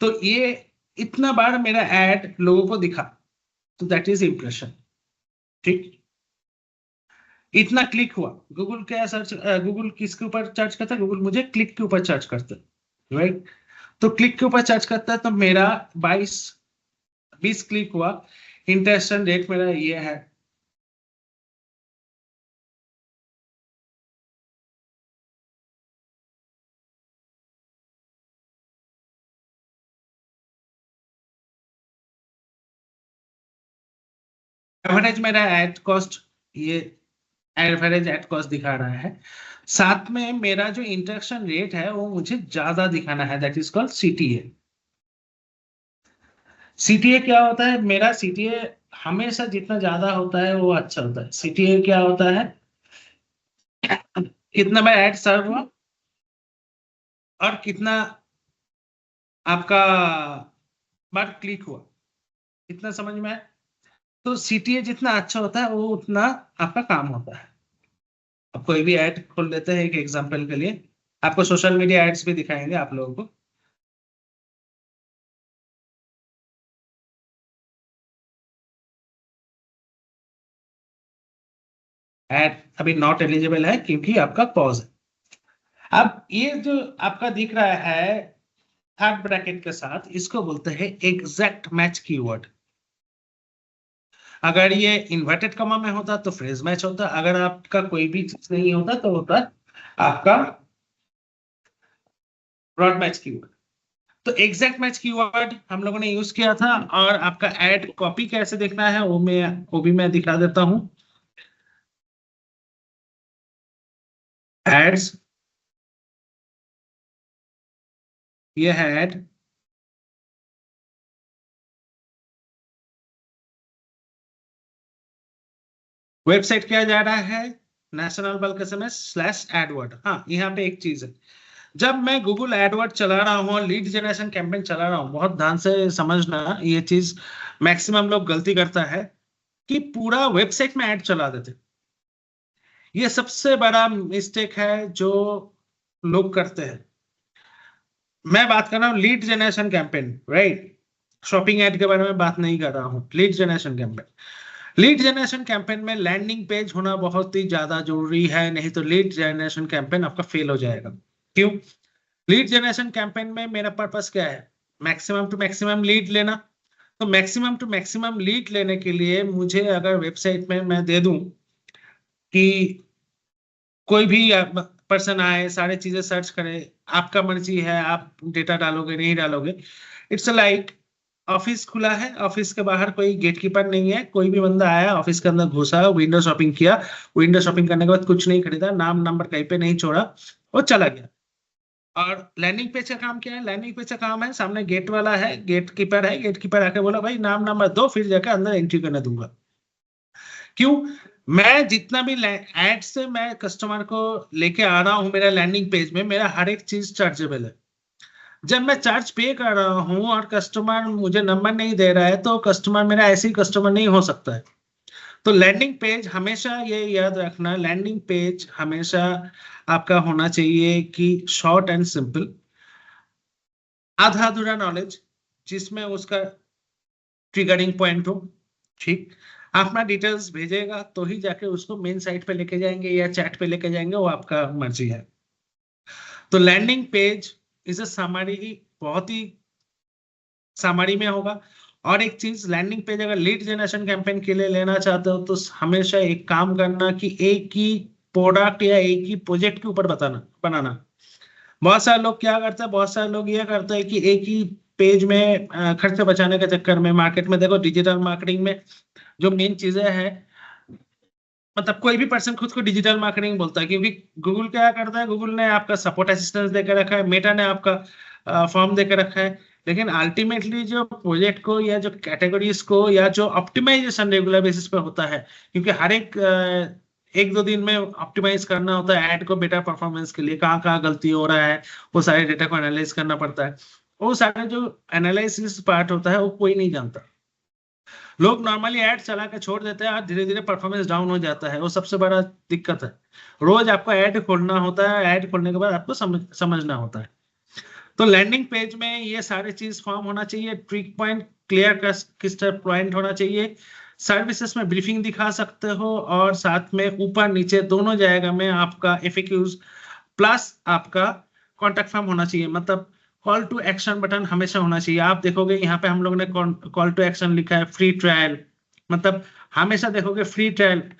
तो ये इतना बार मेरा ऐड लोगों को दिखा तो दैट इज इंप्रेशन, ठीक। इतना क्लिक हुआ, गूगल क्या सर्च, गूगल किसके ऊपर सर्च करता है? गूगल मुझे क्लिक के ऊपर सर्च करता है, राइट। तो क्लिक के ऊपर सर्च करता है तो मेरा 20 क्लिक हुआ, इंटरेक्शन रेट मेरा ये है। एवरेज मेरा एड कॉस्ट, ये एवरेज एड कॉस्ट दिखा रहा है। साथ में मेरा जो इंटरेक्शन रेट है वो मुझे ज्यादा दिखाना है, that is called CTA. CTA क्या होता है? मेरा सीटीए हमेशा जितना ज्यादा होता है वो अच्छा होता है। सीटीए क्या होता है? कितना बार एड सर्व हुआ और कितना आपका बार क्लिक हुआ, इतना समझ में आया? तो सीटीए जितना अच्छा होता है वो उतना आपका काम होता है। अब कोई भी ऐड खोल लेते हैं एक एग्जांपल के लिए, आपको सोशल मीडिया एड्स भी दिखाएंगे आप लोगों को। ऐड अभी नॉट एलिजिबल है क्योंकि आपका पॉज है। अब ये जो आपका दिख रहा है थर्ड ब्रैकेट के साथ, इसको बोलते हैं एग्जैक्ट मैच कीवर्ड। अगर ये इन्वर्टेड कॉमा में होता तो फ्रेज मैच होता, अगर आपका कोई भी चीज नहीं होता तो होता आपका ब्रॉड मैच कीवर्ड। तो एग्जैक्ट मैच कीवर्ड हम लोगों ने यूज किया था। और आपका ऐड कॉपी कैसे देखना है वो भी मैं दिखा देता हूं। एड्स, ये है ऐड, वेबसाइट क्या जा रहा है? नेशनल बल्क SMS/एडवर्ड। हाँ, यहाँ पे एक चीज है, जब मैं गूगल एडवर्ड चला रहा हूँ, लीड जनरेशन कैंपेन चला रहा हूँ, बहुत ध्यान से समझना, ये चीज मैक्सिमम लोग गलती करता है कि पूरा वेबसाइट में ऐड चला देते। ये सबसे बड़ा मिस्टेक है जो लोग करते हैं। मैं बात कर रहा हूँ lead generation campaign, right. Shopping add के बारे में बात नहीं कर रहा हूँ, lead generation campaign. Lead generation campaign में लैंडिंग पेज होना बहुत ही ज्यादा जरूरी है, नहीं तो लीड जनरेशन कैंपेन आपका फेल हो जाएगा। क्यों? लीड जनरेशन कैंपेन में मेरा पर्पस क्या है? मैक्सिमम टू मैक्सिमम लीड लेना। तो मैक्सिमम टू मैक्सिमम लीड लेने के लिए मुझे अगर वेबसाइट में मैं दे दूं कि कोई भी पर्सन आए, सारी चीजें सर्च करे, आपका मर्जी है, आप डेटा डालोगे नहीं डालोगे, इट्स लाइक ऑफिस खुला है, ऑफिस के बाहर कोई गेटकीपर नहीं है, कोई भी बंदा आया ऑफिस के अंदर घुसा, विंडो शॉपिंग किया, विंडो शॉपिंग करने के बाद कुछ नहीं खरीदा, नाम नंबर कहीं पे नहीं छोड़ा, वो चला गया। और लैंडिंग पेज का काम क्या है? लैंडिंग पेज का काम है, सामने गेट वाला है, गेट कीपर है, गेट कीपर आके बोला भाई नाम नंबर दो, फिर जाकर अंदर एंट्री करने दूंगा। क्यों? मैं जितना भी एड से मैं कस्टमर को लेके आ रहा हूं मेरा लैंडिंग पेज में, मेरा हर एक चीज चार्जेबल है। जब मैं चार्ज पे कर रहा हूं और कस्टमर मुझे नंबर नहीं दे रहा है तो कस्टमर मेरा ऐसे ही कस्टमर नहीं हो सकता है। तो लैंडिंग पेज हमेशा ये याद रखना, लैंडिंग पेज हमेशा आपका होना चाहिए कि शॉर्ट एंड सिंपल, आधा अधूरा नॉलेज जिसमें उसका ट्रिगरिंग पॉइंट हो। ठीक, अपना डिटेल्स भेजेगा तो ही जाके उसको मेन साइट पे लेके जाएंगे या चैट पे लेके जाएंगे, वो आपका मर्जी है। तो लैंडिंग पेज इसे समरी, बहुत ही समरी में होगा। और एक चीज, लैंडिंग पेज अगर लीड जनरेशन कैंपेन के लिए लेना चाहते हो तो हमेशा एक काम करना कि एक ही प्रोडक्ट या एक ही प्रोजेक्ट के ऊपर बनाना। बहुत सारे लोग क्या करते हैं, बहुत सारे लोग ये करते हैं कि एक ही पेज में खर्चे बचाने के चक्कर में मार्केट में, देखो डिजिटल मार्केटिंग में जो मेन चीजें हैं, मतलब कोई भी पर्सन खुद को डिजिटल मार्केटिंग बोलता है, क्योंकि गूगल क्या करता है, गूगल ने आपका सपोर्ट असिस्टेंस देकर रखा है, मेटा ने आपका फॉर्म देकर रखा है, लेकिन अल्टीमेटली जो प्रोजेक्ट को या जो कैटेगरीज को या जो ऑप्टिमाइजेशन रेगुलर बेसिस पे होता है, क्योंकि हर एक दो दिन में ऑप्टिमाइज करना होता है ऐड को बेटर परफॉर्मेंस के लिए, कहाँ कहाँ गलती हो रहा है, वो सारे डेटा को एनालाइज करना पड़ता है। वो सारे जो एनालिसिस पार्ट होता है वो कोई नहीं जानता। लोग नॉर्मली ऐड चला के छोड़ देते हैं और धीरे धीरे परफॉर्मेंस डाउन हो जाता है, वो सबसे बड़ा दिक्कत है। रोज आपको ऐड खोलना होता है, ऐड खोलने के बाद आपको समझना होता है। तो लैंडिंग पेज में ये सारे चीज फॉर्म होना चाहिए, trick point clear crystal point होना चाहिए, सर्विसेज में ब्रीफिंग दिखा सकते हो, और साथ में ऊपर नीचे दोनों जगह में आपका FAQs प्लस आपका कॉन्टेक्ट फॉर्म होना चाहिए, मतलब कॉल टू एक्शन बटन हमेशा होना चाहिए। आप देखोगे यहाँ पे हम लोग ने कॉल टू एक्शन लिखा है, फ्री ट्रायल, मतलब हमेशा देखोगे फ्री ट्रायल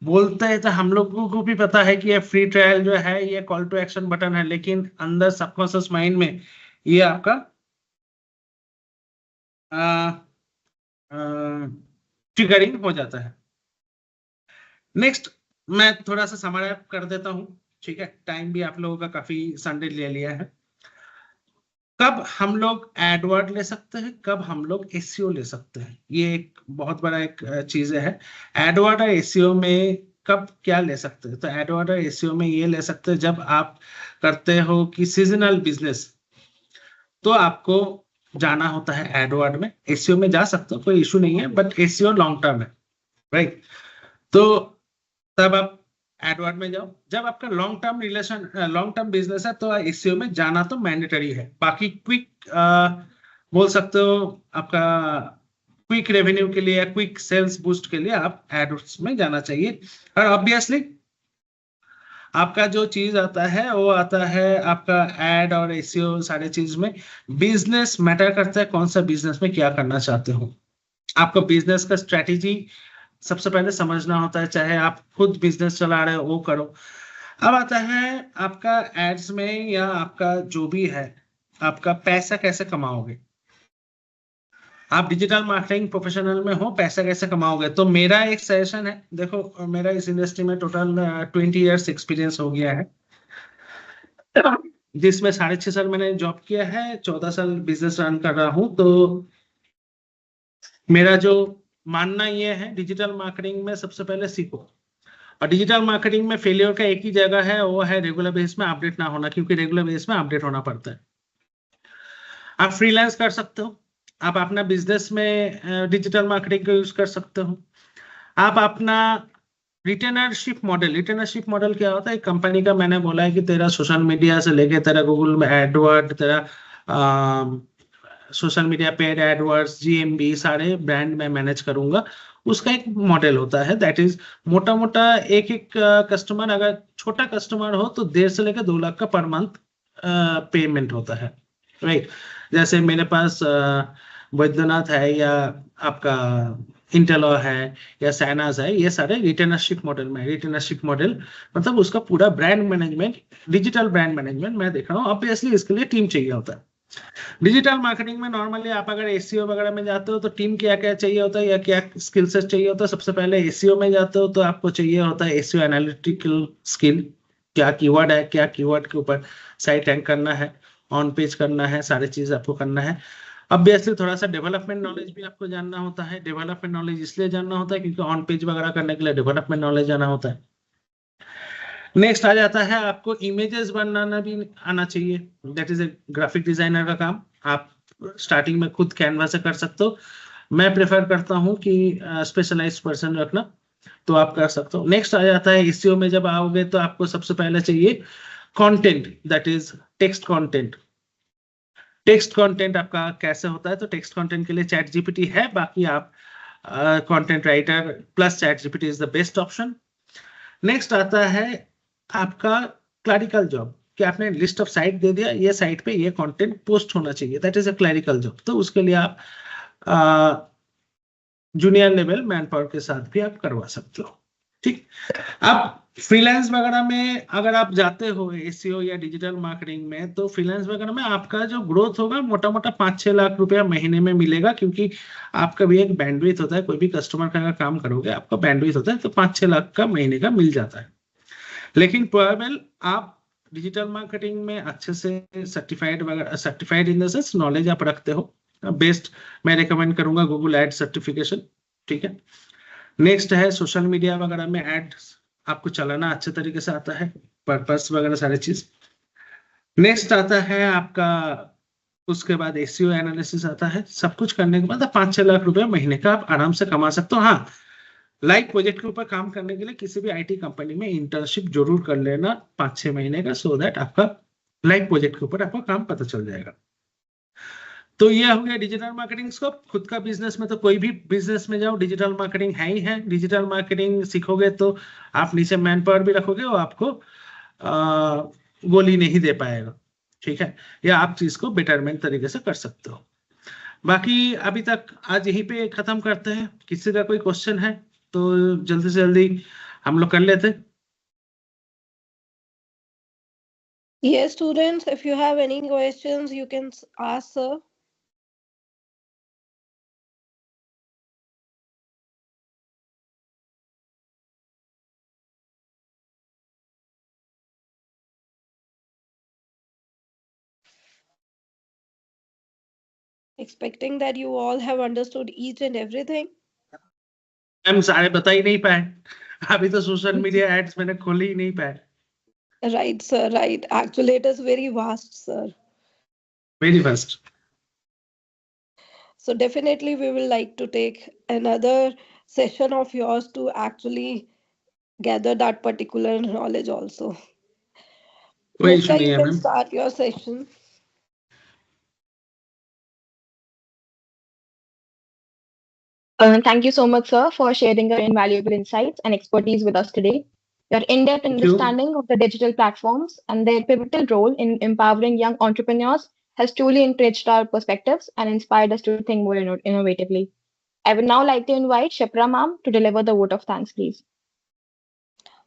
बोलते हैं, तो हम लोगों को भी पता है कि ये फ्री ट्रायल जो है ये कॉल टू एक्शन बटन है, लेकिन अंदर सबकॉन्शियस माइंड में ये आपका ट्रिगरिंग हो जाता है। नेक्स्ट मैं थोड़ा सा समराइज कर देता हूँ, ठीक है, टाइम भी आप लोगों का काफी संडे ले लिया है। कब हम लोग एडवर्ड ले सकते हैं, कब हम लोग SEO ले सकते हैं, ये एक बहुत बड़ा एक चीज है। एडवर्ड और SEO में कब क्या ले सकते हैं, तो एडवर्ड और SEO में ये ले सकते हैं जब आप करते हो कि सीजनल बिजनेस, तो आपको जाना होता है एडवर्ड में। SEO में जा सकते हो, कोई इशू नहीं है, बट SEO लॉन्ग टर्म है, राइट। तो तब आप एडवर्ड में जाओ। जब आपका लॉन्ग टर्म बिजनेस है तो SEO में जाना तो मैंडेटरी है। बाकी क्विक बोल सकते हो, आपका क्विक रेवेन्यू के लिए या क्विक सेल्स बूस्ट के लिए आप एडवर्ड्स में जाना चाहिए। और ऑब्वियसली आपका जो चीज आता है वो आता है आपका एड और SEO सारे चीज में बिजनेस मैटर करता है, कौन सा बिजनेस में क्या करना चाहते हो। आपको बिजनेस का स्ट्रेटेजी सबसे पहले समझना होता है, चाहे आप खुद बिजनेस चला रहे हो वो करो। अब आता है आपका एड्स में या आपका जो भी है, आपका पैसा कैसे कमाओगे। आप डिजिटल मार्केटिंग प्रोफेशनल में हो, पैसा कैसे कमाओगे। तो मेरा एक सजेशन है, देखो मेरा इस इंडस्ट्री में टोटल 20 इयर्स एक्सपीरियंस हो गया है, जिसमें 6.5 साल मैंने जॉब किया है, 14 साल बिजनेस रन कर रहा हूं। तो मेरा जो मानना ये है, डिजिटल मार्केटिंग में सबसे पहले सीखो। और डिजिटल मार्केटिंग में फेलियर का एक ही जगह है, वो है रेगुलर बेस में अपडेट ना होना, क्योंकि रेगुलर बेस में अपडेट होना पड़ता है। आप फ्रीलांस कर सकते हो, आप अपना बिजनेस में डिजिटल मार्केटिंग का यूज कर सकते हो। आप अपना रिटेनरशिप मॉडल क्या होता है, कंपनी का मैंने बोला है कि तेरा सोशल मीडिया से लेके तेरा गूगल में एडवर्ड, तेरा social media paid AdWords, GMB सारे ब्रांड में मैनेज करूंगा, उसका एक मॉडल होता है। दैट इज मोटा मोटा एक कस्टमर, अगर छोटा कस्टमर हो तो 1.5 से लेकर 2 लाख का पर मंथ पेमेंट होता है, राइट। जैसे मेरे पास वैद्यनाथ है या आपका इंटेलॉ है या साइनाज है, ये सारे रिटेनरशिप मॉडल मतलब उसका पूरा brand management, digital brand management मैं देख रहा हूँ। ऑब्वियसली इसके लिए टीम चाहिए होता है। डिजिटल मार्केटिंग में नॉर्मली आप अगर SEO वगैरह में जाते हो तो टीम क्या क्या चाहिए होता है या क्या स्किल सेट चाहिए होता है। सबसे पहले SEO में जाते हो तो आपको चाहिए होता है SEO एनालिटिकल स्किल, क्या कीवर्ड है, क्या कीवर्ड के ऊपर साइट रैंक करना है, ऑन पेज करना है, सारी चीज आपको करना है। ऑब्वियसली थोड़ा सा डेवलपमेंट नॉलेज भी आपको जानना होता है। डेवलपमेंट नॉलेज इसलिए जानना होता है क्योंकि ऑन पेज वगैरह करने के लिए डेवलपमेंट नॉलेज जाना होता है। नेक्स्ट आ जाता है आपको इमेजेस बनाना भी आना चाहिए, that is a graphic designer का काम। आप स्टार्टिंग में खुद कैनवा से कर सकते हो, मैं प्रेफर करता हूँ कि स्पेशलाइज्ड पर्सन रखना, तो आप कर सकते हो। नेक्स्ट आ जाता है एसईओ में जब आओगे तो आपको सबसे पहले चाहिए content, that is text content. Text content आपका कैसे होता है, तो टेक्स्ट कंटेंट के लिए चैट जीपीटी है, बाकी आप content writer plus chat GPT is the best option. Next आता है आपका क्लरिकल जॉब, कि आपने लिस्ट ऑफ साइट दे दिया, ये साइट पे ये कंटेंट पोस्ट होना चाहिए, that is a clerical job. तो उसके लिए आप जूनियर लेवल मैन पावर के साथ भी आप करवा सकते हो। ठीक, अब फ्रीलांस वगैरह में अगर आप जाते हो एसईओ या डिजिटल मार्केटिंग में, तो फ्रीलांस वगैरह में आपका जो ग्रोथ होगा मोटा मोटा 5-6 लाख रुपया महीने में मिलेगा, क्योंकि आपका भी एक बैंडविड्थ होता है। कोई भी कस्टमर का अगर काम करोगे आपका बैंडविड्थ होता है, तो 5-6 लाख का महीने का मिल जाता है। लेकिन प्रोबेबल आप डिजिटल मार्केटिंग में अच्छे से सर्टिफाइड वगैरह, certified in the sense knowledge आप रखते हो, बेस्ट मैं रिकमेंड करूंगा गूगल एड सर्टिफिकेशन। ठीक है, नेक्स्ट है सोशल मीडिया वगैरह में एड्स आपको चलाना अच्छे तरीके से आता है, पर्पस वगैरह सारे चीज। नेक्स्ट आता है आपका, उसके बाद एसईओ एनालिसिस आता है। सब कुछ करने के बाद 5-6 लाख रुपए महीने का आप आराम से कमा सकते हो। हाँ, लाइव प्रोजेक्ट के ऊपर काम करने के लिए किसी भी आईटी कंपनी में इंटर्नशिप जरूर कर लेना 5-6 महीने का, सो दैट आपका लाइव प्रोजेक्ट के ऊपर आपका काम पता चल जाएगा। तो ये हो गया डिजिटल मार्केटिंग स्कोप। खुद का बिजनेस में तो कोई भी बिजनेस में जाओ डिजिटल मार्केटिंग है ही है। डिजिटल मार्केटिंग सीखोगे तो आप नीचे मैन पावर भी रखोगे और आपको गोली नहीं दे पाएगा। ठीक है, या आप चीज को बेटरमेंट तरीके से कर सकते हो। बाकी अभी तक आज यहीं पे खत्म करते हैं। किसी का कोई क्वेश्चन है तो जल्दी से जल्दी हम लोग कर लेते। Yes, students, if you have any questions, you can ask, sir. Expecting that you all have understood each and everything. हम सारे बता ही नहीं पाए, अभी तो सोशल मीडिया एड्स मैंने खोले ही नहीं पाए। Right, sir, right. Actually, it is very vast, sir. Very fast. So definitely we will like to take another session of yours to actually gather that particular knowledge also. कोई issue Nishka, नहीं you है can ma'am. start your session. Thank you so much, sir, for sharing your invaluable insights and expertise with us today. Your in-depth Thank you. understanding of the digital platforms and their pivotal role in empowering young entrepreneurs has truly enriched our perspectives and inspired us to think more innovatively. I would now like to invite Shipra ma'am to deliver the vote of thanks, please.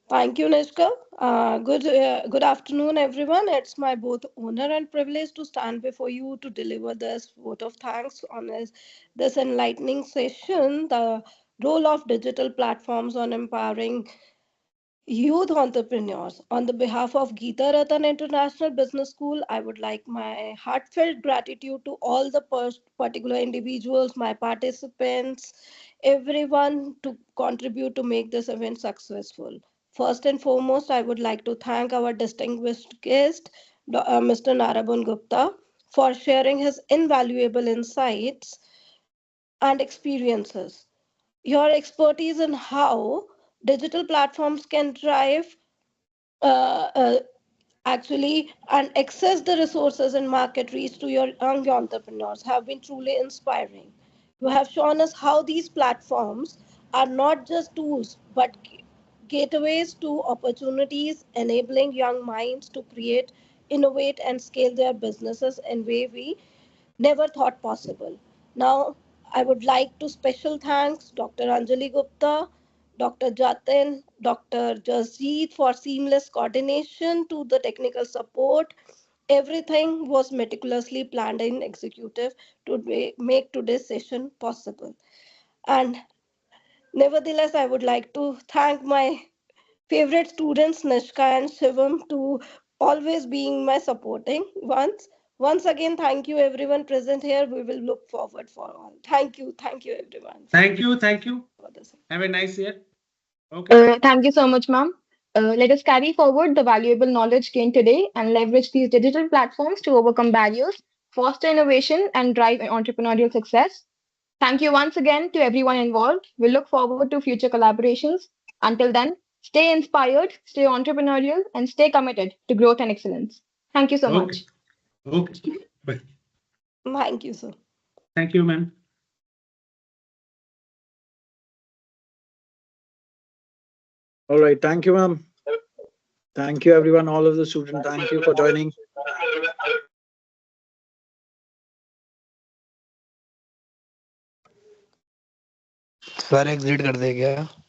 Thank you, Nishka. Good afternoon, everyone. It's my both honor and privilege to stand before you to deliver this vote of thanks on this enlightening session, the role of digital platforms on empowering youth entrepreneurs. On the behalf of Geeta Ratan International Business School, I would like my heartfelt gratitude to all the particular individuals, my participants, everyone to contribute to make this event successful. First and foremost, I would like to thank our distinguished guest, Mr. Narabun Gupta, for sharing his invaluable insights and experiences. Your expertise in how digital platforms can drive uh, uh, actually and access the resources and market reach to your young entrepreneurs have been truly inspiring. You have shown us how these platforms are not just tools but gateways to opportunities, enabling young minds to create, innovate, and scale their businesses in way we never thought possible. Now, I would like to special thanks Dr. Anjali Gupta, Dr. Jatin, Dr. Jasjeet for seamless coordination to the technical support. Everything was meticulously planned and executed to make today's session possible. And nevertheless, I would like to thank my favorite students Nishka and Shivam to always being my supporting ones. Once again, thank you everyone present here. We will look forward for all. Thank you everyone. Thank you. For this. Have a nice year. Okay. Thank you so much, ma'am. Let us carry forward the valuable knowledge gained today and leverage these digital platforms to overcome barriers, foster innovation, and drive entrepreneurial success. Thank you once again to everyone involved. We look forward to future collaborations. Until then, stay inspired, stay entrepreneurial, and stay committed to growth and excellence. Thank you so much. Okay. Bye. Thank you, sir. Thank you, ma'am. All right. Thank you, ma'am. Thank you, everyone, all of the students. Thank you for joining. Sir exit कर दे क्या?